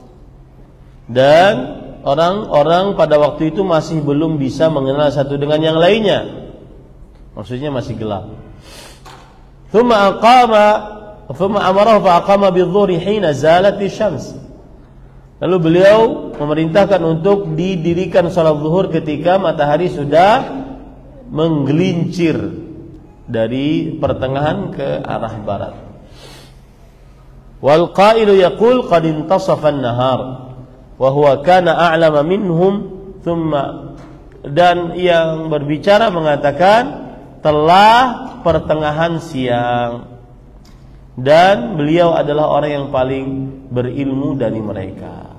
Dan orang-orang pada waktu itu masih belum bisa mengenal satu dengan yang lainnya. Maksudnya masih gelap. Thumma amarahu fa aqama bidh-dhuhri hina zalati syams. Lalu beliau memerintahkan untuk didirikan salat zuhur ketika matahari sudah menggelincir dari pertengahan ke arah barat. Wal qailu yaqul qad intasafa an-nahar wa huwa kana a'lama minhum thumma, dan yang berbicara mengatakan telah pertengahan siang, dan beliau adalah orang yang paling berilmu dari mereka.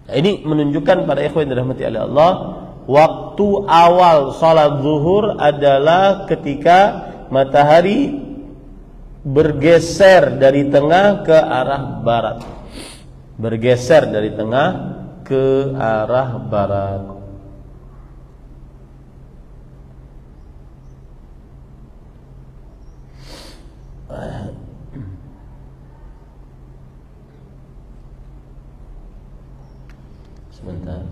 Nah, ini menunjukkan pada ikhwan yang dirahmati oleh Allah, waktu awal salat zuhur adalah ketika matahari bergeser dari tengah ke arah barat. Bergeser dari tengah ke arah barat. Sebentar.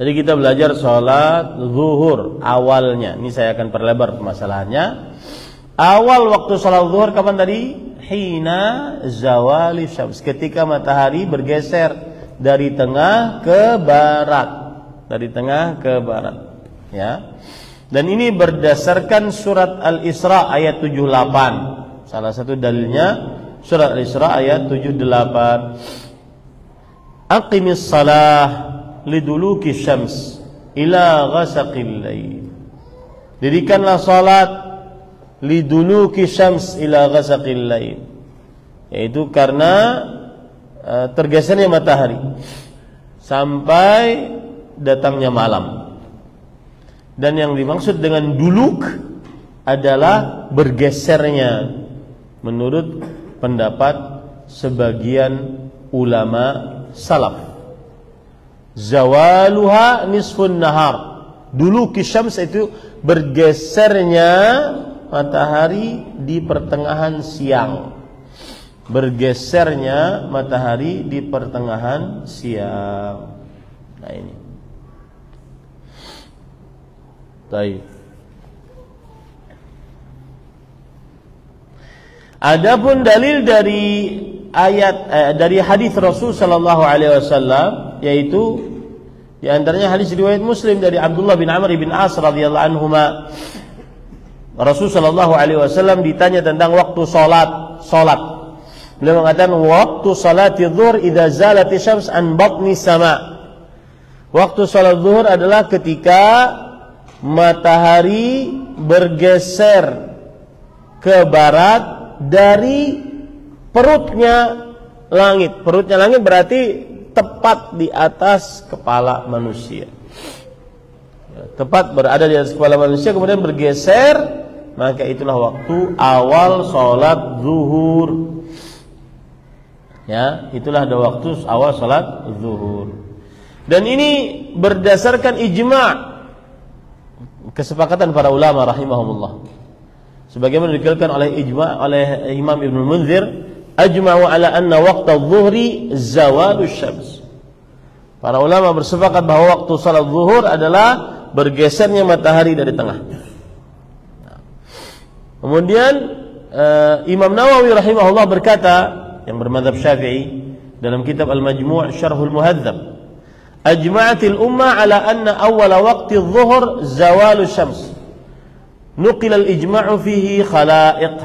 Jadi kita belajar sholat zuhur awalnya. Ini saya akan perlebar permasalahannya. Awal waktu sholat zuhur kapan tadi? Hina zawali syams, ketika matahari bergeser dari tengah ke barat. Dari tengah ke barat, ya. Dan ini berdasarkan surat Al-Isra ayat 78. Salah satu dalilnya surat Al-Isra ayat 78. Aqimis salah liduluki syams ila ghasaqil lail. Dirikanlah salat liduluki syams ila ghasaqil lail, yaitu karena tergesernya matahari sampai datangnya malam. Dan yang dimaksud dengan duluk adalah bergesernya, menurut pendapat sebagian ulama salaf. Zawaluha nisfun nahar. Dulu kisyams itu bergesernya matahari di pertengahan siang. Bergesernya matahari di pertengahan siang. Nah ini. Baik. Adapun dalil dari dari hadis Rasul sallallahu alaihi wasallam, yaitu di antaranya hadis riwayat Muslim dari Abdullah bin Amr bin As radhiyallahu anhuma. Rasul sallallahu alaihi wasallam ditanya tentang waktu salat. Beliau mengatakan waktu salati zuhur idza zalati syams an batni sama Waktu salat zuhur adalah ketika matahari bergeser ke barat dari perutnya langit. Perutnya langit berarti tepat di atas kepala manusia. Tepat berada di atas kepala manusia, kemudian bergeser, maka itulah waktu awal sholat zuhur. Ya, itulah ada waktu awal sholat zuhur. Dan ini berdasarkan ijma', kesepakatan para ulama rahimahumullah. Sebagaimana dinukilkan oleh ijma' oleh Imam Ibnu Munzir, ajma'u ala anna waqta adh-dhuhri zawalus syams. Para ulama bersepakat bahwa waktu salat zuhur adalah bergesernya matahari dari tengah. Kemudian Imam Nawawi rahimahullah berkata, yang bermadzhab Syafi'i, dalam kitab Al-Majmu' Syarhul Muhadzab, ajma'atil ummah ala anna awwala waqti adh-dhuhr zawalus syams. Nuqila al-ijma'u fihi khalaiq.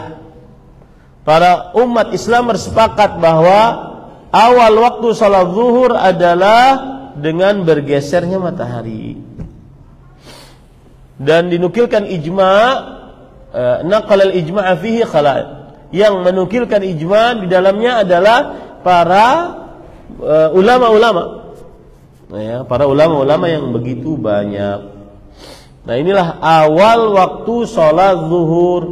Para umat Islam bersepakat bahwa awal waktu salat zuhur adalah dengan bergesernya matahari. Dan dinukilkan ijma', naqal al-ijma' fihi khalaiq. Yang menukilkan ijma' di dalamnya adalah para ulama-ulama. Ya, para ulama-ulama yang begitu banyak. Nah, inilah awal waktu sholat zuhur.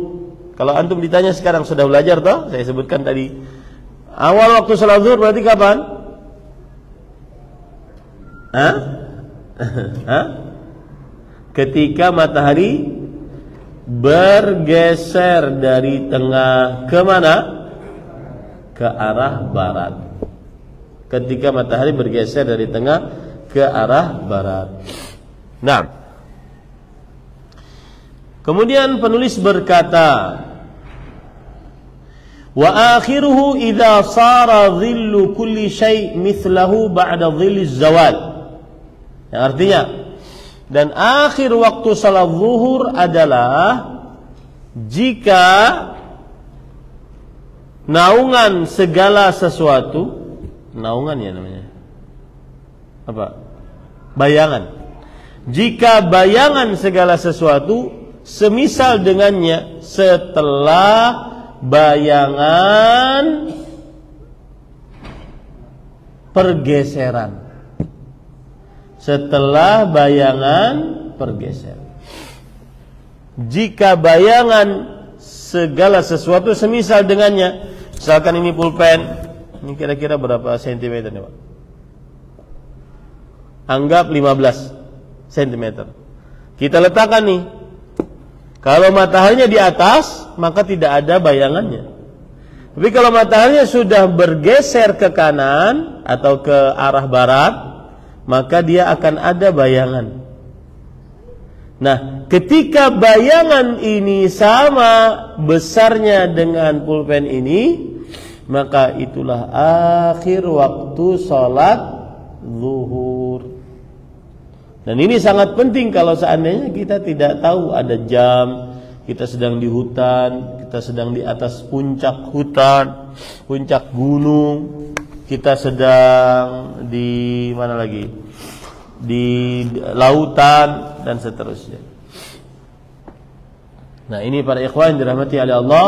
Kalau antum ditanya sekarang, sudah belajar toh? Saya sebutkan tadi. Awal waktu sholat zuhur berarti kapan? Ketika matahari bergeser dari tengah ke mana? Ke arah barat. Ketika matahari bergeser dari tengah ke arah barat. Nah, kemudian penulis berkata, wa akhiruhu idza sara dhillu kulli syai' mithlahu ba'da dhilli zawal. Yang artinya, dan akhir waktu salat zuhur adalah jika naungan segala sesuatu, naungan ya namanya apa? Bayangan. Jika bayangan segala sesuatu semisal dengannya setelah bayangan pergeseran. Setelah bayangan pergeseran. Jika bayangan segala sesuatu semisal dengannya, misalkan ini pulpen, ini kira-kira berapa sentimeter nih Pak? Anggap 15 sentimeter. Kita letakkan nih. Kalau mataharinya di atas, maka tidak ada bayangannya. Tapi kalau mataharinya sudah bergeser ke kanan atau ke arah barat, maka dia akan ada bayangan. Nah, ketika bayangan ini sama besarnya dengan pulpen ini, maka itulah akhir waktu sholat zuhur. Dan ini sangat penting kalau seandainya kita tidak tahu ada jam, kita sedang di hutan, kita sedang di atas puncak hutan, puncak gunung, kita sedang di mana lagi? Di lautan dan seterusnya. Nah, ini para ikhwan yang dirahmati oleh Allah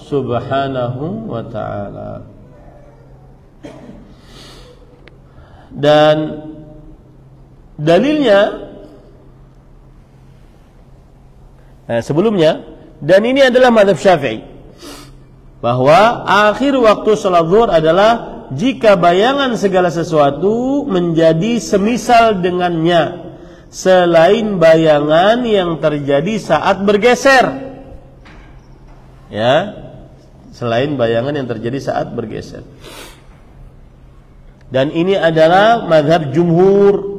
Subhanahu wa ta'ala. Dan dalilnya sebelumnya, dan ini adalah mazhab Syafi'i, bahwa akhir waktu salat zuhur adalah jika bayangan segala sesuatu menjadi semisal dengannya selain bayangan yang terjadi saat bergeser. Ya, selain bayangan yang terjadi saat bergeser. Dan ini adalah mazhab jumhur,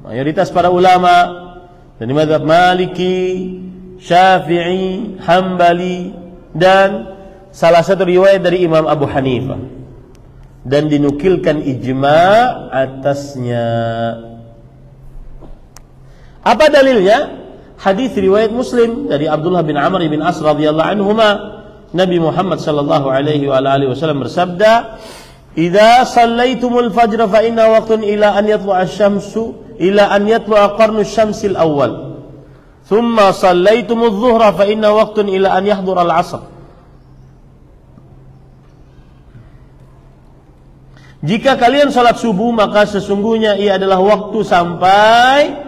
mayoritas para ulama, dari mazhab Maliki, Syafi'i, Hambali, dan salah satu riwayat dari Imam Abu Hanifah. Dan dinukilkan ijma' atasnya. Apa dalilnya? Hadis riwayat Muslim dari Abdullah bin Amr bin As radhiyallahu anhuma, Nabi Muhammad sallallahu alaihi wa alihi wasallam bersabda, idza shallaitumul fajr fa inna waqtun ila an yatlu'a asy-syamsu ila an yatlu'a qarnu asy-syamsil awwal. Thumma shallaitumudz dhuhra fa inna waqtun ila an yahdura al-'ashr. Jika kalian salat subuh, maka sesungguhnya ia adalah waktu sampai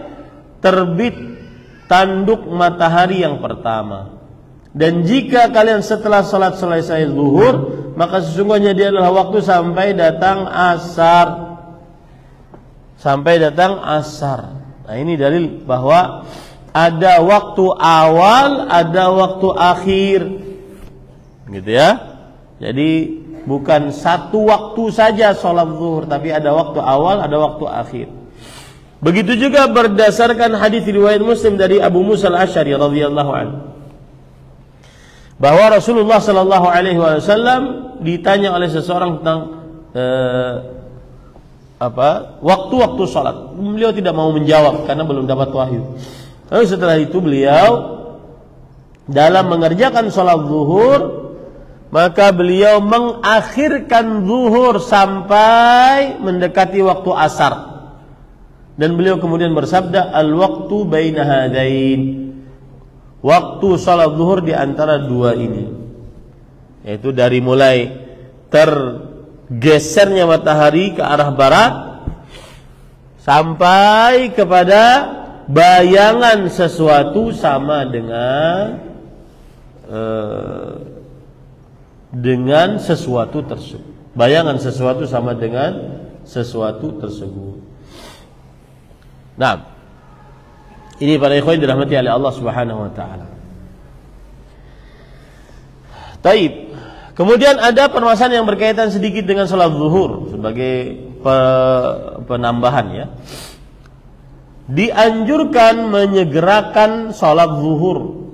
terbit tanduk matahari yang pertama. Dan jika kalian setelah salat selesai zuhur, maka sesungguhnya dia adalah waktu sampai datang asar. Sampai datang asar. Nah, ini dalil bahwa ada waktu awal, ada waktu akhir. Gitu ya. Jadi bukan satu waktu saja sholat zuhur, tapi ada waktu awal, ada waktu akhir. Begitu juga berdasarkan hadis riwayat Muslim dari Abu Musa al-Asy'ari radhiyallahu anhu, bahwa Rasulullah sallallahu alaihi wasallam ditanya oleh seseorang tentang waktu-waktu sholat. Beliau tidak mau menjawab karena belum dapat wahyu. Lalu setelah itu beliau dalam mengerjakan sholat zuhur, maka beliau mengakhirkan zuhur sampai mendekati waktu asar. Dan beliau kemudian bersabda, al-waqtu baina hadain. Waktu salat zuhur di antara dua ini, yaitu dari mulai tergesernya matahari ke arah barat sampai kepada bayangan sesuatu sama dengan sesuatu tersebut. Bayangan sesuatu sama dengan sesuatu tersebut. Nah, ini para ikhwan dirahmati oleh Allah Subhanahu wa taala. Taib. Kemudian ada permasalahan yang berkaitan sedikit dengan salat zuhur sebagai penambahan ya. Dianjurkan menyegerakan salat zuhur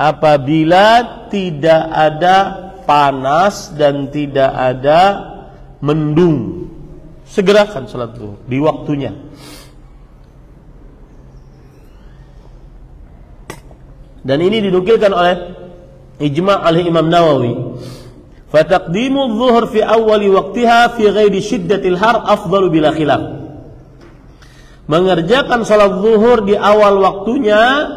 apabila tidak ada panas dan tidak ada mendung. Segerakan salat zuhur di waktunya. Dan ini dinukilkan oleh ijma' oleh Imam Nawawi. Fa taqdimu adh-dhuhr fi awwali waqtiha fi ghairi shiddatil har afdalu bila khilaf. Mengerjakan salat zuhur di awal waktunya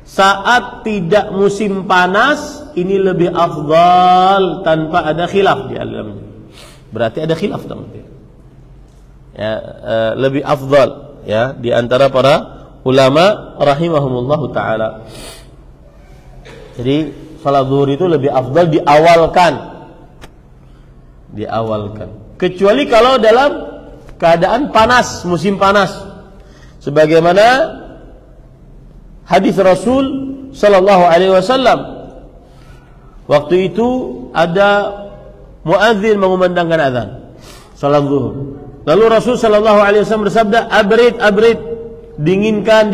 saat tidak musim panas ini lebih afdal tanpa ada khilaf di dalamnya. Berarti ada khilaf dong. Ya, lebih afdal ya di antara para ulama rahimahumullahu taala. Jadi salat zuhur itu lebih afdal diawalkan. Kecuali kalau dalam keadaan panas, musim panas. Sebagaimana hadis Rasul sallallahu alaihi wasallam. Waktu itu ada muadzin mengumandangkan azan salat zuhur. Lalu Rasul sallallahu alaihi wasallam bersabda, "Abrid, dinginkan."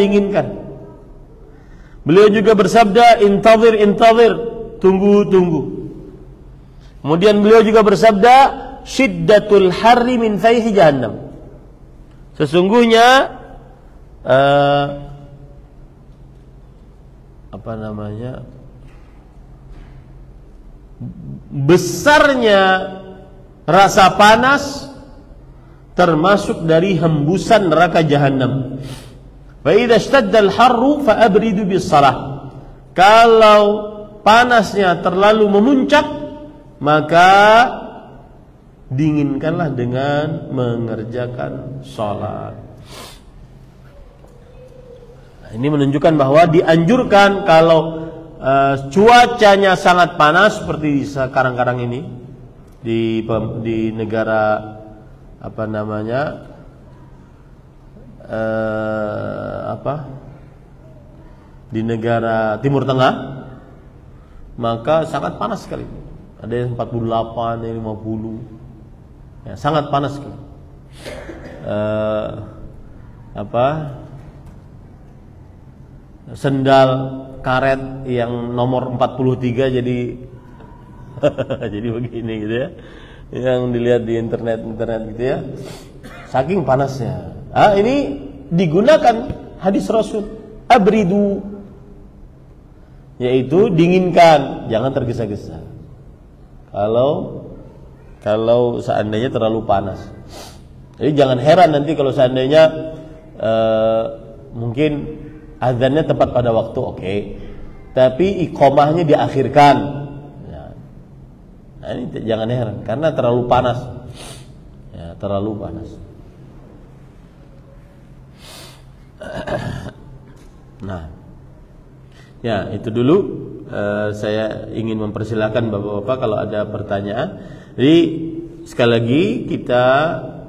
Beliau juga bersabda, intazir, tunggu. Kemudian beliau juga bersabda, syiddatul harri min fayhi jahannam. Sesungguhnya besarnya rasa panas termasuk dari hembusan neraka jahannam. Fa idza ishtadda al-harru fa abridu bis-shalah. Kalau panasnya terlalu memuncak, maka dinginkanlah dengan mengerjakan salat. Nah, ini menunjukkan bahwa dianjurkan kalau cuacanya sangat panas seperti sekarang-karang ini di negara di negara Timur Tengah, maka sangat panas sekali. Ada yang 48, yang 50, ya, sangat panas sekali. Sendal karet yang nomor 43 jadi jadi begini gitu ya, yang dilihat di internet gitu ya, saking panasnya. Ini digunakan hadis Rasul, abridu, yaitu dinginkan, jangan tergesa-gesa. kalau seandainya terlalu panas. Jadi jangan heran nanti kalau seandainya mungkin azannya tepat pada waktu, oke, tapi iqamahnya diakhirkan. Nah, ini jangan heran karena terlalu panas. Ya, terlalu panas. Nah, ya itu dulu saya ingin mempersilahkan bapak-bapak kalau ada pertanyaan. Jadi sekali lagi kita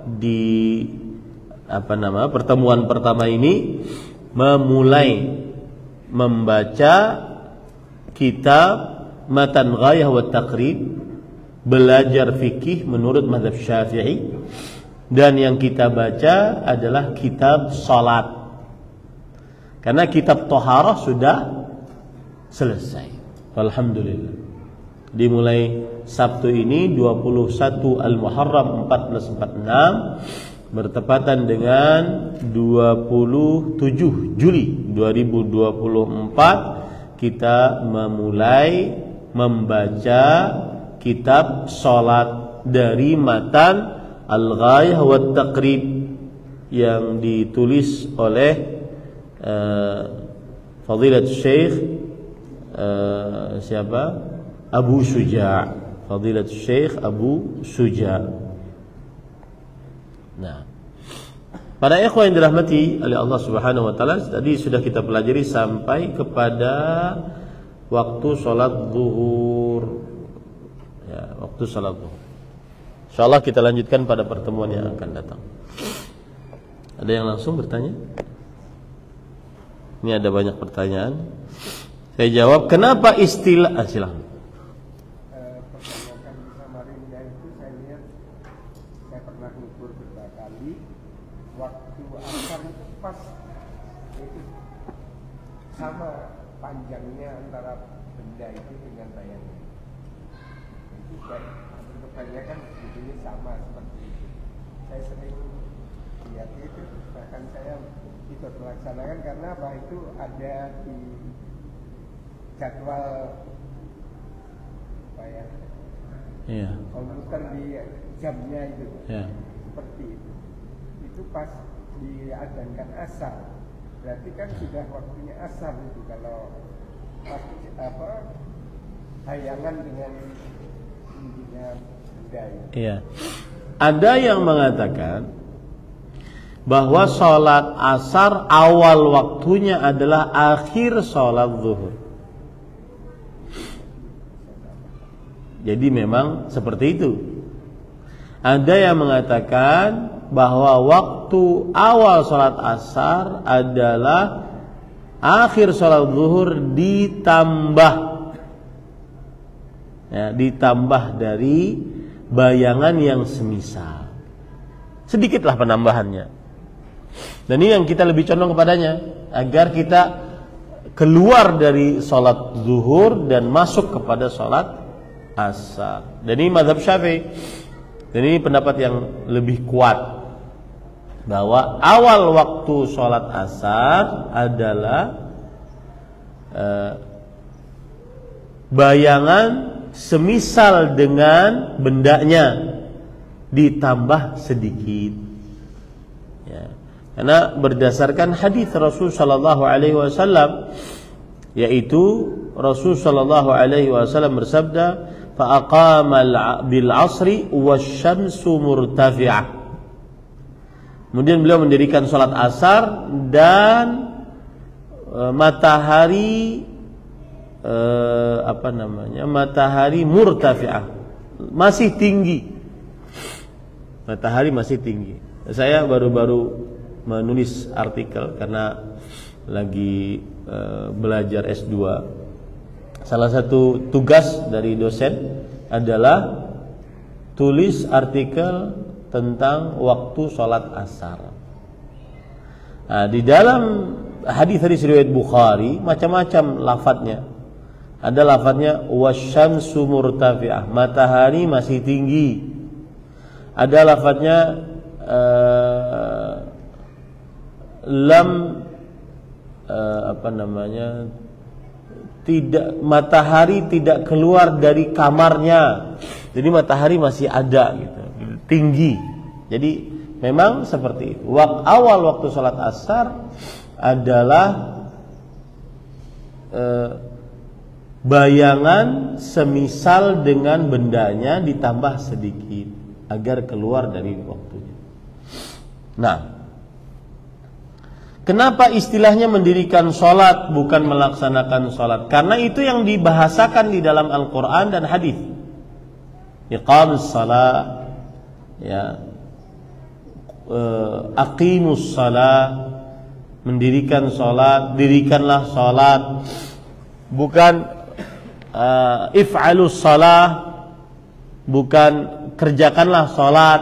di pertemuan pertama ini memulai membaca kitab Matan Ghayah wa Taqrib, belajar fikih menurut mazhab Syafi'i, dan yang kita baca adalah kitab salat. Karena kitab Thaharah sudah selesai. Alhamdulillah. Dimulai Sabtu ini 21 Al-Muharram 1446 bertepatan dengan 27 Juli 2024 kita memulai membaca kitab salat dari matan Al-Ghayah wa Taqrib yang ditulis oleh Fadilatul Syekh Abu Syuja'. Fadilatul Syekh Abu Syuja'. Nah, para ikhwan yang dirahmati oleh Allah Subhanahu wa taala, tadi sudah kita pelajari sampai kepada waktu salat zuhur. Ya, waktu salat zuhur. Insyaallah kita lanjutkan pada pertemuan yang akan datang. Ada yang langsung bertanya? Ini ada banyak pertanyaan. Saya jawab, kenapa istilah silakan.
Pertanyaan di Samarinda itu saya lihat, saya pernah ngukur beberapa kali, waktu asar itu pas itu sama panjangnya antara benda itu dengan bayangnya. Itu kebanyakan sebetulnya sama seperti itu. Saya sering lihat itu, bahkan saya ikut melaksanakan karena apa, itu ada di jadwal apa ya, komputer di jamnya itu, seperti itu pas diadzankan asar, berarti kan sudah waktunya asar itu kalau pas bayangan dengan tingginya benda itu.
Iya. Ada yang mengatakan bahwa sholat asar awal waktunya adalah akhir sholat zuhur. Jadi memang seperti itu. Ada yang mengatakan bahwa waktu awal sholat asar adalah akhir sholat zuhur ditambah dari bayangan yang semisal. Sedikitlah penambahannya. Dan ini yang kita lebih condong kepadanya, agar kita keluar dari sholat zuhur dan masuk kepada sholat asar. Dan ini mazhab Syafi'i. Dan ini pendapat yang lebih kuat, bahwa awal waktu sholat asar adalah bayangan semisal dengan bendanya ditambah sedikit. Ya. Karena berdasarkan hadis Rasul sallallahu alaihi wasallam, yaitu Rasul sallallahu alaihi wasallam bersabda, fa aqama bil asri wasyamsu murtafi'ah. Kemudian beliau mendirikan salat asar dan matahari matahari murtafi'ah, masih tinggi. Matahari masih tinggi. Saya baru-baru menulis artikel karena lagi belajar S2. Salah satu tugas dari dosen adalah tulis artikel tentang waktu sholat asar. Nah, di dalam hadis riwayat Bukhari macam-macam lafadznya. Ada lafadznya wasyamsu murtafi'ah, matahari masih tinggi. Ada lafadznya matahari tidak keluar dari kamarnya. Jadi matahari masih ada gitu, tinggi. Jadi memang seperti itu. Awal waktu sholat asar adalah bayangan semisal dengan bendanya ditambah sedikit agar keluar dari waktunya. Nah, kenapa istilahnya mendirikan sholat bukan melaksanakan sholat? Karena itu yang dibahasakan di dalam Al-Quran dan hadis. Iqamus shalah, ya, aqimus shalah, mendirikan sholat, dirikanlah sholat, bukan if'alus shalah, bukan kerjakanlah sholat,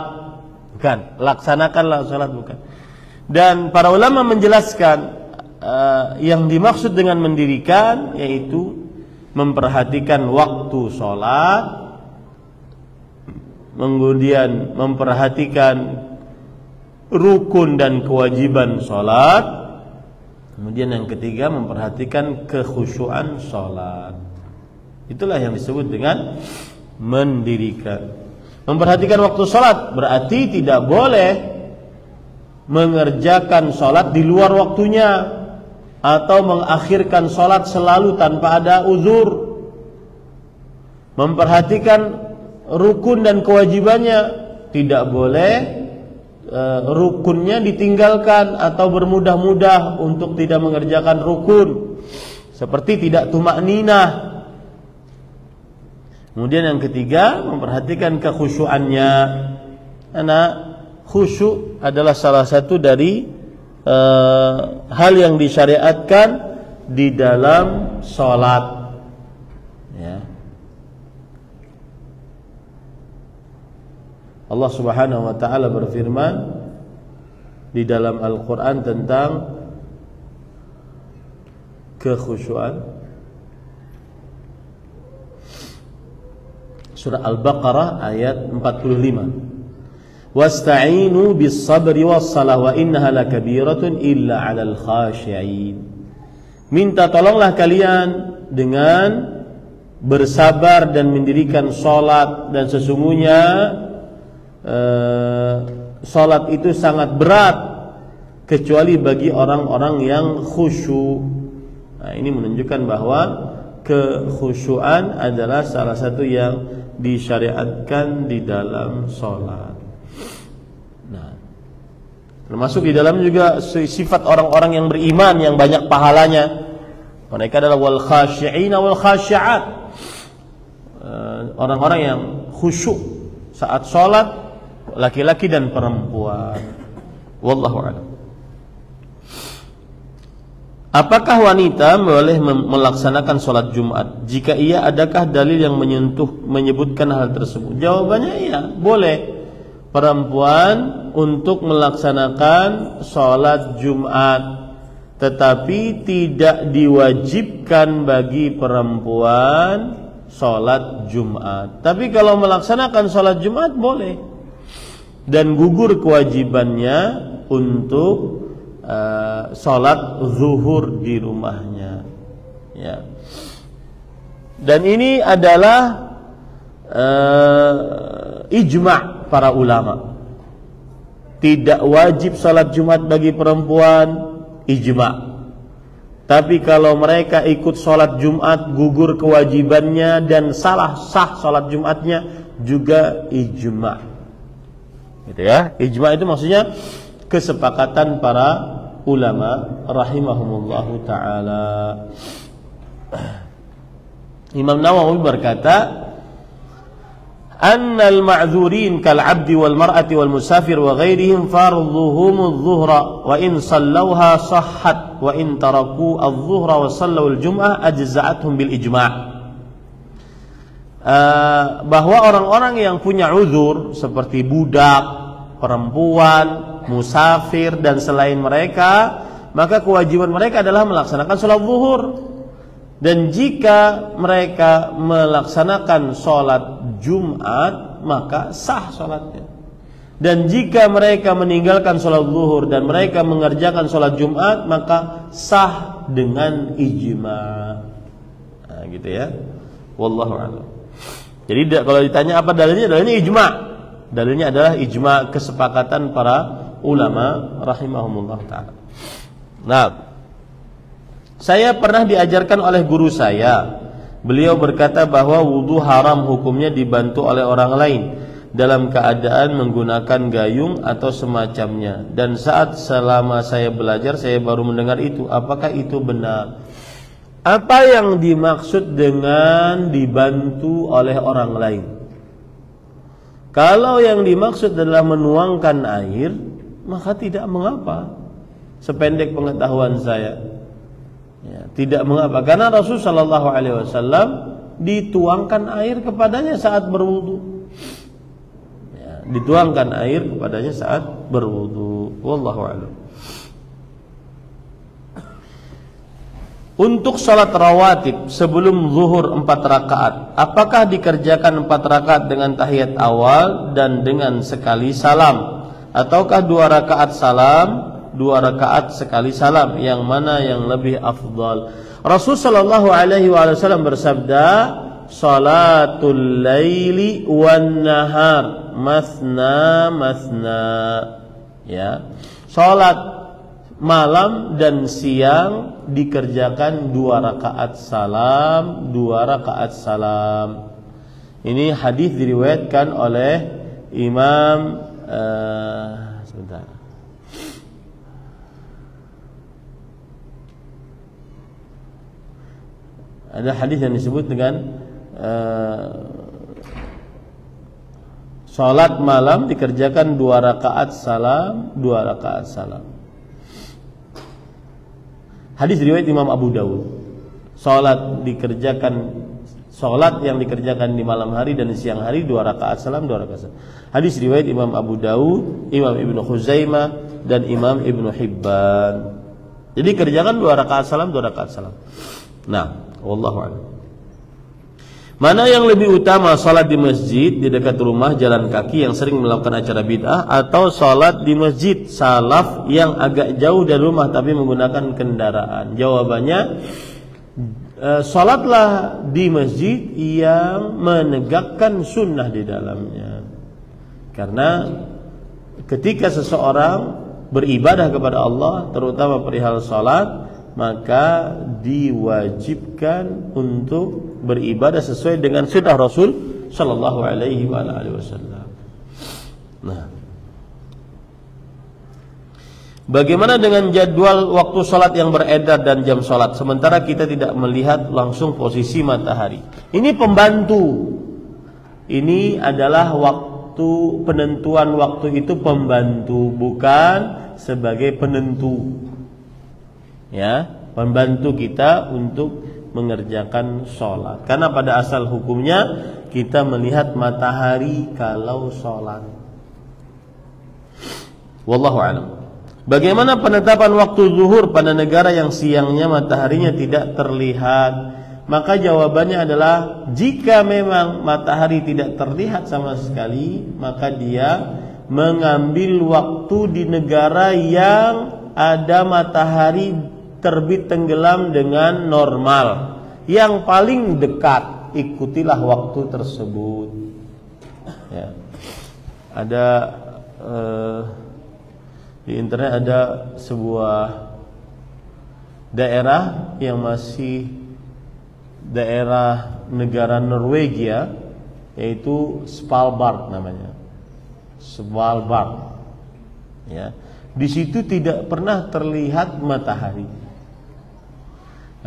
bukan laksanakanlah sholat, bukan. Dan para ulama menjelaskan yang dimaksud dengan mendirikan yaitu memperhatikan waktu sholat, kemudian memperhatikan rukun dan kewajiban sholat, kemudian yang ketiga memperhatikan kekhusyuan sholat. Itulah yang disebut dengan mendirikan. Memperhatikan waktu sholat berarti tidak boleh mengerjakan sholat di luar waktunya atau mengakhirkan sholat selalu tanpa ada uzur. Memperhatikan rukun dan kewajibannya, tidak boleh rukunnya ditinggalkan atau bermudah-mudah untuk tidak mengerjakan rukun, seperti tidak tumakninah. Kemudian yang ketiga memperhatikan kekhusyuannya. Karena khusyuk adalah salah satu dari hal yang disyariatkan di dalam sholat, ya. Allah Subhanahu wa ta'ala berfirman di dalam Al-Quran tentang kekhusyuan. Surah Al-Baqarah ayat 45. Wasta'inu bis-sabri was-salah wa innaha lakabiratun illa 'alal khashi'in. Minta tolonglah kalian dengan bersabar dan mendirikan salat, dan sesungguhnya salat itu sangat berat kecuali bagi orang-orang yang khusyuk. Nah, ini menunjukkan bahwa kekhusyuan adalah salah satu yang disyariatkan di dalam salat. Nah, termasuk di dalam juga sifat orang-orang yang beriman yang banyak pahalanya. Mereka adalah wal khashi'ina wal khashi'at. Orang-orang yang khusyuk saat salat, laki-laki dan perempuan. Wallahu a'lam. Apakah wanita boleh melaksanakan sholat Jumat? Jika iya, adakah dalil yang menyebutkan hal tersebut? Jawabannya iya, boleh. Perempuan untuk melaksanakan sholat Jumat, tetapi tidak diwajibkan bagi perempuan sholat Jumat. Tapi kalau melaksanakan sholat Jumat boleh, dan gugur kewajibannya untuk sholat zuhur di rumahnya, ya. Dan ini adalah ijma' para ulama. Tidak wajib sholat Jumat bagi perempuan, ijma'. Tapi kalau mereka ikut sholat Jumat, gugur kewajibannya dan sah sholat Jumatnya, juga ijma'. Gitu ya. Ijma' itu maksudnya kesepakatan para ulama rahimahumullahu ta'ala. Imam Nawawi berkata, annal ma'dzurin kal 'abdi wal mar'ati wal musafir wa ghairihim fardhuhum adh-dhuhra wa in sallawha sahhat wa in taraku adh-dhuhra wa sallaw al-jum'ah ajza'atuhum bil ijma'. Bahwa orang-orang yang punya uzur seperti budak, perempuan, musafir dan selain mereka, maka kewajiban mereka adalah melaksanakan sholat zuhur. Dan jika mereka melaksanakan sholat Jumat, maka sah sholatnya. Dan jika mereka meninggalkan sholat zuhur dan mereka mengerjakan sholat Jumat, maka sah dengan ijma'. Nah, gitu ya. Wallahu a'lam. Jadi kalau ditanya apa dalilnya, dalilnya ijma'. Dalilnya adalah ijma', kesepakatan para ulama rahimahumullah ta'ala. Nah, saya pernah diajarkan oleh guru saya. Beliau berkata bahwa wudu haram hukumnya dibantu oleh orang lain dalam keadaan menggunakan gayung atau semacamnya. Dan saat selama saya belajar saya baru mendengar itu. Apakah itu benar? Apa yang dimaksud dengan dibantu oleh orang lain? Kalau yang dimaksud adalah menuangkan air, maka tidak mengapa. Sependek pengetahuan saya, ya, tidak mengapa. Karena Rasulullah SAW dituangkan air kepadanya saat berwudu. Ya, dituangkan air kepadanya saat berwudu. Wallahu a'lam. Untuk salat rawatib sebelum zuhur 4 rakaat, apakah dikerjakan 4 rakaat dengan tahiyat awal dan dengan sekali salam, ataukah 2 rakaat salam, 2 rakaat sekali salam? Yang mana yang lebih afdal? Rasul sallallahu alaihi wasallam bersabda, "Salatul laili wan nahar masna masna." Ya. Salat malam dan siang dikerjakan 2 rakaat salam, 2 rakaat salam. Ini hadis diriwayatkan oleh Imam sebentar. Ada hadis yang disebut dengan salat malam dikerjakan 2 rakaat salam, 2 rakaat salam. Hadis riwayat Imam Abu Dawud. Salat yang dikerjakan di malam hari dan di siang hari 2 rakaat salam, 2 rakaat salam. Hadis riwayat Imam Abu Dawud, Imam Ibnu Khuzaimah dan Imam Ibnu Hibban. Jadi kerjakan 2 rakaat salam, 2 rakaat salam. Nah, wallahu a'lam. Mana yang lebih utama, salat di masjid di dekat rumah jalan kaki yang sering melakukan acara bid'ah, atau salat di masjid salaf yang agak jauh dari rumah tapi menggunakan kendaraan? Jawabannya, salatlah di masjid yang menegakkan sunnah di dalamnya. Karena ketika seseorang beribadah kepada Allah, terutama perihal salat, maka diwajibkan untuk beribadah sesuai dengan sunnah Rasul sallallahu alaihi wasallam. Nah, bagaimana dengan jadwal waktu salat yang beredar dan jam salat sementara kita tidak melihat langsung posisi matahari? Ini pembantu. Ini adalah waktu, penentuan waktu itu pembantu, bukan sebagai penentu. Ya, membantu kita untuk mengerjakan sholat. Karena pada asal hukumnya kita melihat matahari kalau sholat. Wallahu a'lam. Bagaimana penetapan waktu zuhur pada negara yang siangnya mataharinya tidak terlihat? Maka jawabannya adalah, jika memang matahari tidak terlihat sama sekali, maka dia mengambil waktu di negara yang ada matahari terbit tenggelam dengan normal. Yang paling dekat, ikutilah waktu tersebut. Ya. Ada di internet ada sebuah daerah yang masih daerah negara Norwegia, yaitu Svalbard namanya. Svalbard. Ya. Di situ tidak pernah terlihat matahari.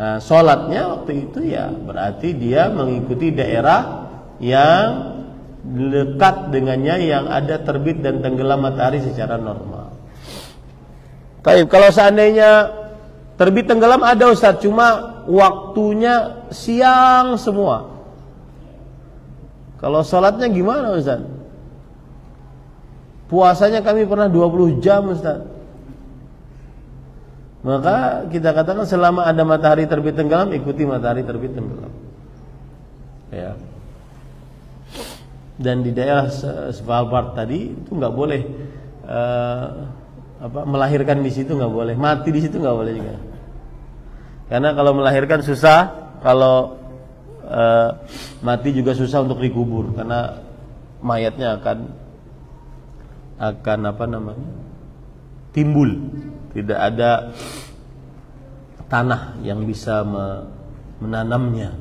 Nah, sholatnya waktu itu ya berarti dia mengikuti daerah yang dekat dengannya, yang ada terbit dan tenggelam matahari secara normal. Baik, kalau seandainya terbit tenggelam ada Ustaz, cuma waktunya siang semua. Kalau sholatnya gimana Ustaz? Puasanya kami pernah 20 jam Ustaz. Maka kita katakan selama ada matahari terbit tenggelam, ikuti matahari terbit tenggelam. Ya. Dan di daerah Svalbard tadi itu nggak boleh melahirkan di situ, nggak boleh, mati di situ nggak boleh juga. Karena kalau melahirkan susah, kalau mati juga susah untuk dikubur karena mayatnya akan timbul, tidak ada tanah yang bisa menanamnya.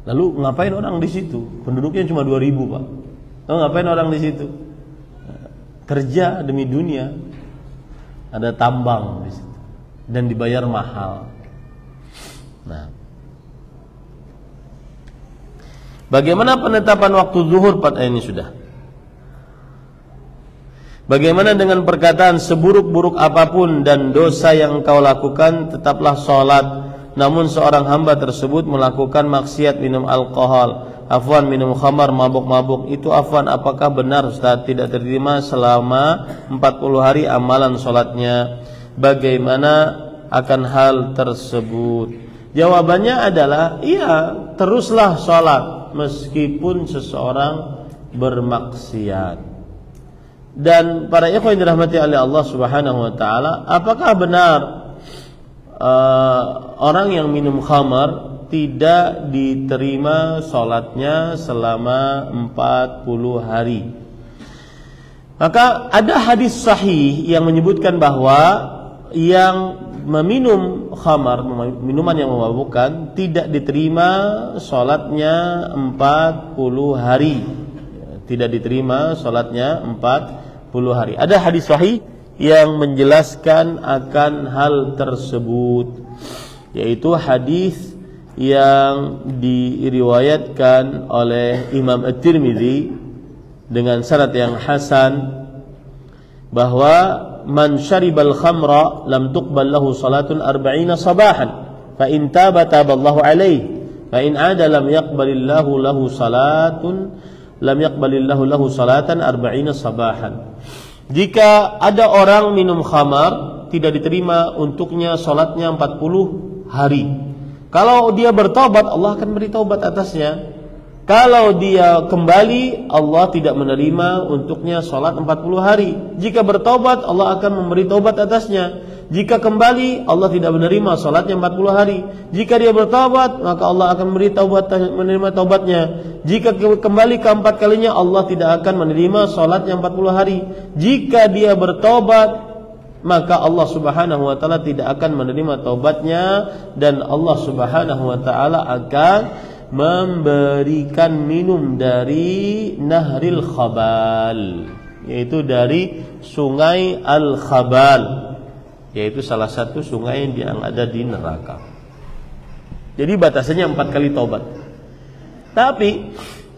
Lalu ngapain orang di situ? Penduduknya cuma 2.000, Pak. Lalu ngapain orang di situ? Kerja demi dunia. Ada tambang di situ dan dibayar mahal. Nah, bagaimana penetapan waktu zuhur? Ini sudah. Bagaimana dengan perkataan seburuk-buruk apapun dan dosa yang kau lakukan tetaplah sholat, namun seorang hamba tersebut melakukan maksiat minum alkohol, afwan minum khamar, mabuk-mabuk, itu afwan apakah benar Ustaz tidak terima selama 40 hari amalan sholatnya? Bagaimana akan hal tersebut? Jawabannya adalah iya, teruslah sholat meskipun seseorang bermaksiat. Dan para ikhwan yang dirahmati oleh Allah Subhanahu wa taala, apakah benar orang yang minum khamar tidak diterima sholatnya selama 40 hari? Maka ada hadis sahih yang menyebutkan bahwa yang meminum khamar, minuman yang memabukkan, tidak diterima sholatnya 40 hari. Tidak diterima sholatnya 40 hari. Ada hadis sahih yang menjelaskan akan hal tersebut, yaitu hadis yang diriwayatkan oleh Imam At-Tirmidzi dengan sanad yang hasan, bahwa man syaribal khamra lam tuqbal lahu salatun 40 sabahan fa in taba taballahu alaihi fa in ada lam yaqbalillahu lahu salatan 40 sabahan. Jika ada orang minum khamar, tidak diterima untuknya salatnya 40 hari. Kalau dia bertobat, Allah akan beri taubat atasnya. Kalau dia kembali, Allah tidak menerima untuknya salat 40 hari. Jika bertobat, Allah akan memberi taubat atasnya. Jika kembali, Allah tidak menerima salatnya 40 hari. Jika dia bertobat, maka Allah akan menerima taubatnya. Jika kembali keempat kalinya, Allah tidak akan menerima salatnya 40 hari. Jika dia bertobat, maka Allah Subhanahu wa taala tidak akan menerima taubatnya, dan Allah Subhanahu wa taala akan memberikan minum dari Nahril Khabal, yaitu dari sungai Al-Khabal, yaitu salah satu sungai yang ada di neraka. Jadi batasannya 4 kali taubat. Tapi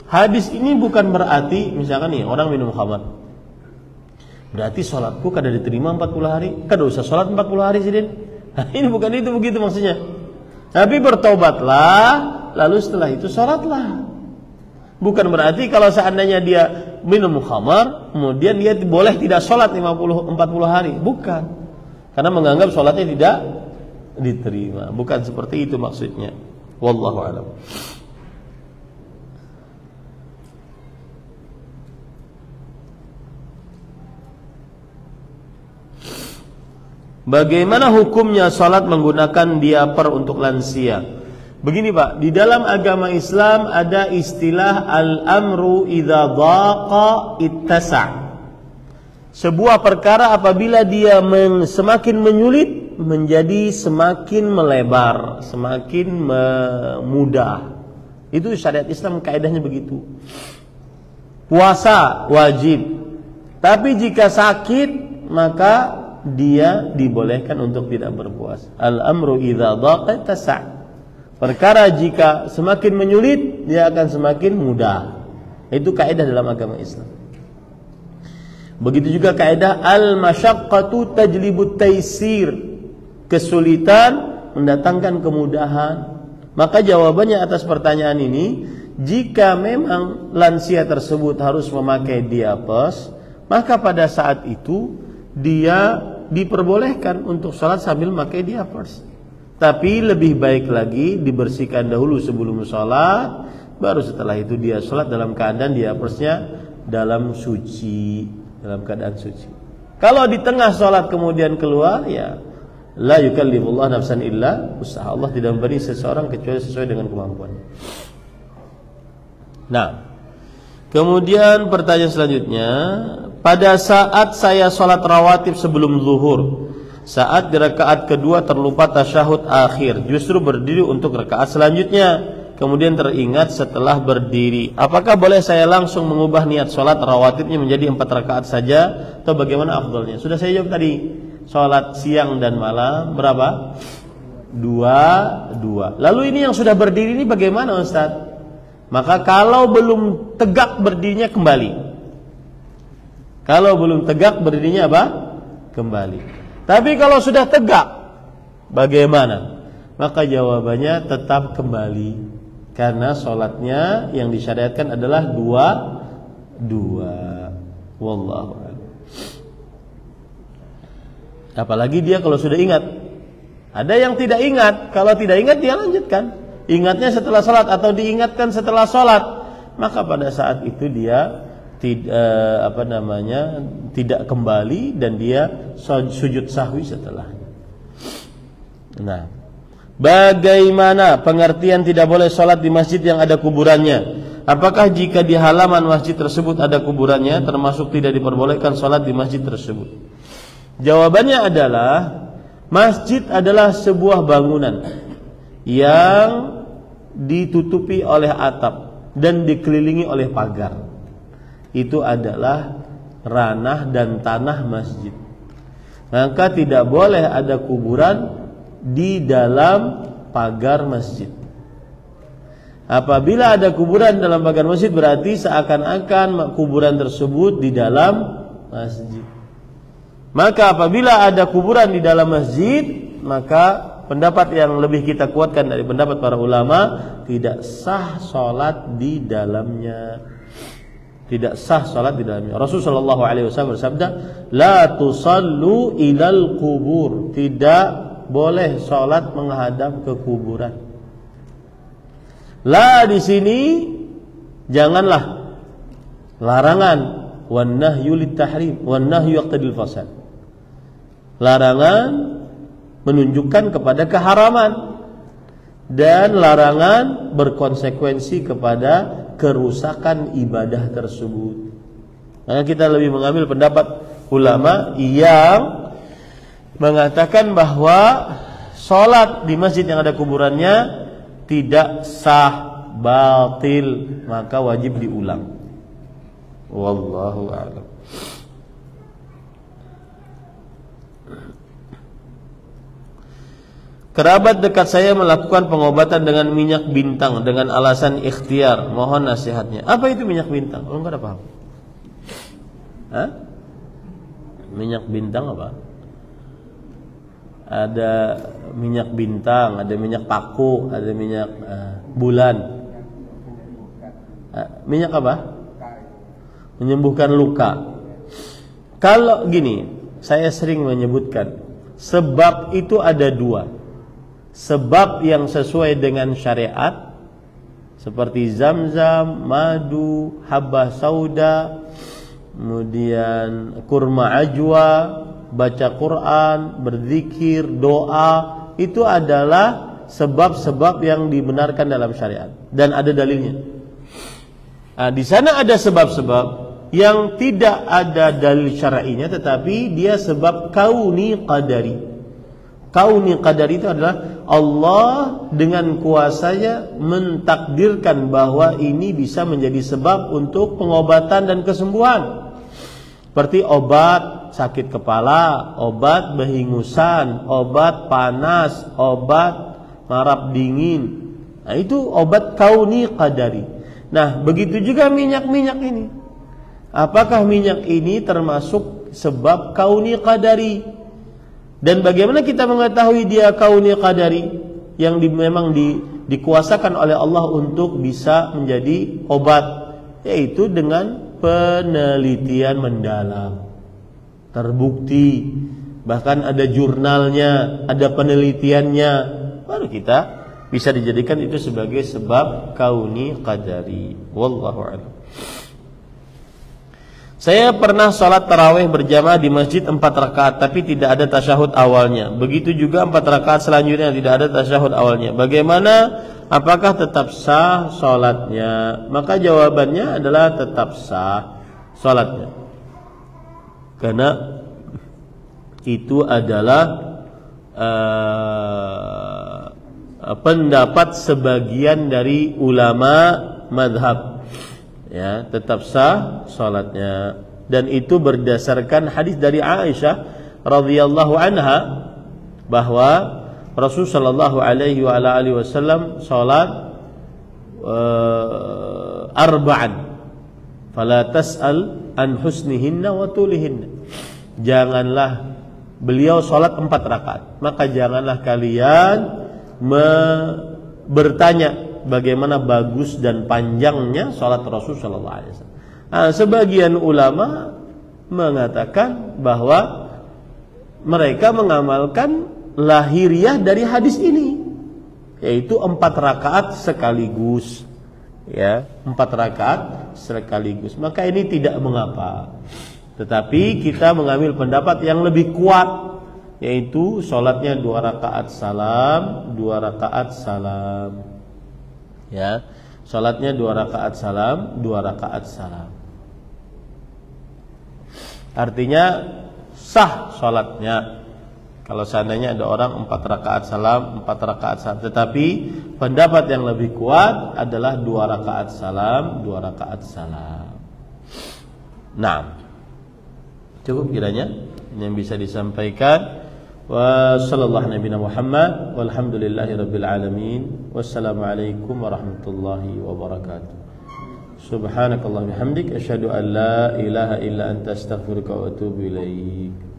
hadis ini bukan berarti misalkan nih orang minum khamar, berarti sholatku kada diterima 40 hari, kada usah sholat 40 hari sih. Nah, ini bukan itu begitu maksudnya. Tapi bertobatlah, lalu setelah itu sholatlah. Bukan berarti kalau seandainya dia minum khamar, kemudian dia boleh tidak sholat 40 hari. Bukan. Karena menganggap sholatnya tidak diterima. Bukan seperti itu maksudnya. Wallahu a'lam. Bagaimana hukumnya sholat menggunakan diaper untuk lansia? Begini Pak, di dalam agama Islam ada istilah al-amru idza dhaqa ittasa'. Sebuah perkara apabila dia semakin menyulit menjadi semakin melebar, semakin mudah. Itu syariat Islam kaidahnya begitu. Puasa wajib, tapi jika sakit maka dia dibolehkan untuk tidak berpuasa. Al-amru idza dhaqa ittasa'. Perkara jika semakin menyulit, dia akan semakin mudah. Itu kaidah dalam agama Islam. Begitu juga kaidah al-masyaqqatu tajlibut taisir. Kesulitan mendatangkan kemudahan. Maka jawabannya atas pertanyaan ini, jika memang lansia tersebut harus memakai diapers, maka pada saat itu dia diperbolehkan untuk sholat sambil memakai diapers. Tapi lebih baik lagi dibersihkan dahulu sebelum sholat, baru setelah itu dia sholat dalam keadaan diapersnya dalam suci, dalam keadaan suci. Kalau di tengah sholat kemudian keluar, ya La yukallifullah nafsan illa usaha. Allah tidak memberi seseorang kecuali sesuai dengan kemampuannya. Nah, kemudian pertanyaan selanjutnya, pada saat saya sholat rawatib sebelum zuhur, saat di rakaat kedua terlupa tasyahud akhir, justru berdiri untuk rakaat selanjutnya, kemudian teringat setelah berdiri, apakah boleh saya langsung mengubah niat sholat rawatibnya menjadi 4 rakaat saja, atau bagaimana afdolnya? Sudah saya jawab tadi, sholat siang dan malam berapa? 2. Lalu ini yang sudah berdiri ini bagaimana Ustaz? Maka kalau belum tegak berdirinya kembali. Kalau belum tegak berdirinya apa? Kembali. Tapi kalau sudah tegak, bagaimana? Maka jawabannya tetap kembali, karena sholatnya yang disyariatkan adalah 2. Wallahu a'lam. Apalagi dia kalau sudah ingat. Ada yang tidak ingat. Kalau tidak ingat dia lanjutkan. Ingatnya setelah sholat atau diingatkan setelah sholat, maka pada saat itu dia tidak kembali dan dia sujud sahwi setelahnya. Nah, bagaimana pengertian tidak boleh sholat di masjid yang ada kuburannya? Apakah jika di halaman masjid tersebut ada kuburannya, termasuk tidak diperbolehkan sholat di masjid tersebut? Jawabannya adalah, masjid adalah sebuah bangunan yang ditutupi oleh atap dan dikelilingi oleh pagar. Itu adalah ranah dan tanah masjid. Maka tidak boleh ada kuburan di dalam pagar masjid. Apabila ada kuburan dalam pagar masjid, berarti seakan-akan kuburan tersebut di dalam masjid. Maka apabila ada kuburan di dalam masjid, maka pendapat yang lebih kita kuatkan dari pendapat para ulama, tidak sah sholat di dalamnya. Tidak sah sholat di dalamnya. Rasulullah SAW bersabda, la tusallu ilal kubur. Tidak boleh sholat menghadap ke kuburan. La di sini janganlah, larangan. Wan nahyu lit tahrim, wan nahyu yaqtadil fasad. Larangan menunjukkan kepada keharaman, dan larangan berkonsekuensi kepada kerusakan ibadah tersebut. Maka kita lebih mengambil pendapat ulama yang mengatakan bahwa sholat di masjid yang ada kuburannya tidak sah, batil, maka wajib diulang. Wallahu a'lam. Kerabat dekat saya melakukan pengobatan dengan minyak bintang dengan alasan ikhtiar. Mohon nasihatnya. Apa itu minyak bintang? Kalau enggak ada paham. Hah? Minyak bintang apa? Ada minyak bintang, ada minyak paku, ada minyak bulan. Minyak apa? Menyembuhkan luka. Kalau gini, saya sering menyebutkan, sebab itu ada 2. Sebab yang sesuai dengan syariat, seperti zam-zam, madu, habbah sauda, kemudian kurma ajwa, baca Quran, berzikir, doa, itu adalah sebab-sebab yang dibenarkan dalam syariat dan ada dalilnya. Nah, di sana ada sebab-sebab yang tidak ada dalil syar'inya, tetapi dia sebab kauni qadari. Kauni qadari itu adalah Allah dengan kuasanya mentakdirkan bahwa ini bisa menjadi sebab untuk pengobatan dan kesembuhan. Seperti obat sakit kepala, obat berhingusan, obat panas, obat marap dingin. Nah, itu obat kauni qadari. Nah, begitu juga minyak-minyak ini. Apakah minyak ini termasuk sebab kauni qadari? Dan bagaimana kita mengetahui dia kauni qadari, yang memang dikuasakan oleh Allah untuk bisa menjadi obat, yaitu dengan penelitian mendalam, terbukti, bahkan ada jurnalnya, ada penelitiannya, baru kita bisa dijadikan itu sebagai sebab kauni qadari. Wallahu a'lam. Saya pernah sholat tarawih berjamaah di masjid 4 rakaat tapi tidak ada tasyahud awalnya. Begitu juga 4 rakaat selanjutnya tidak ada tasyahud awalnya. Bagaimana? Apakah tetap sah sholatnya? Maka jawabannya adalah tetap sah sholatnya. Karena itu adalah pendapat sebagian dari ulama madhab. Ya, tetap sah salatnya, dan itu berdasarkan hadis dari Aisyah radhiyallahu anha bahwa Rasul sallallahu alaihi wasallam salat arba'an fala tas'al an husnihinna wa tulihinna. Janganlah beliau salat 4 rakaat, maka janganlah kalian bertanya bagaimana bagus dan panjangnya salat Rasul sallallahu alaihi wasallam. Sebagian ulama mengatakan bahwa mereka mengamalkan lahiriah dari hadis ini, yaitu 4 rakaat sekaligus. Ya, 4 rakaat sekaligus. Maka ini tidak mengapa. Tetapi kita mengambil pendapat yang lebih kuat, yaitu salatnya 2 rakaat salam, 2 rakaat salam. Ya, salatnya 2 rakaat salam, 2 rakaat salam. Artinya sah salatnya. Kalau seandainya ada orang 4 rakaat salam, 4 rakaat salam. Tetapi pendapat yang lebih kuat adalah 2 rakaat salam, 2 rakaat salam. Nah, cukup kiranya yang bisa disampaikan. Wa sallallahu nabiyana Muhammad walhamdulillahi rabbil alamin. Wassalamualaikum warahmatullahi wabarakatuh. Subhanakallahumma bihamdik asyhadu an la ilaha illa anta astaghfiruka wa atubu ilaik.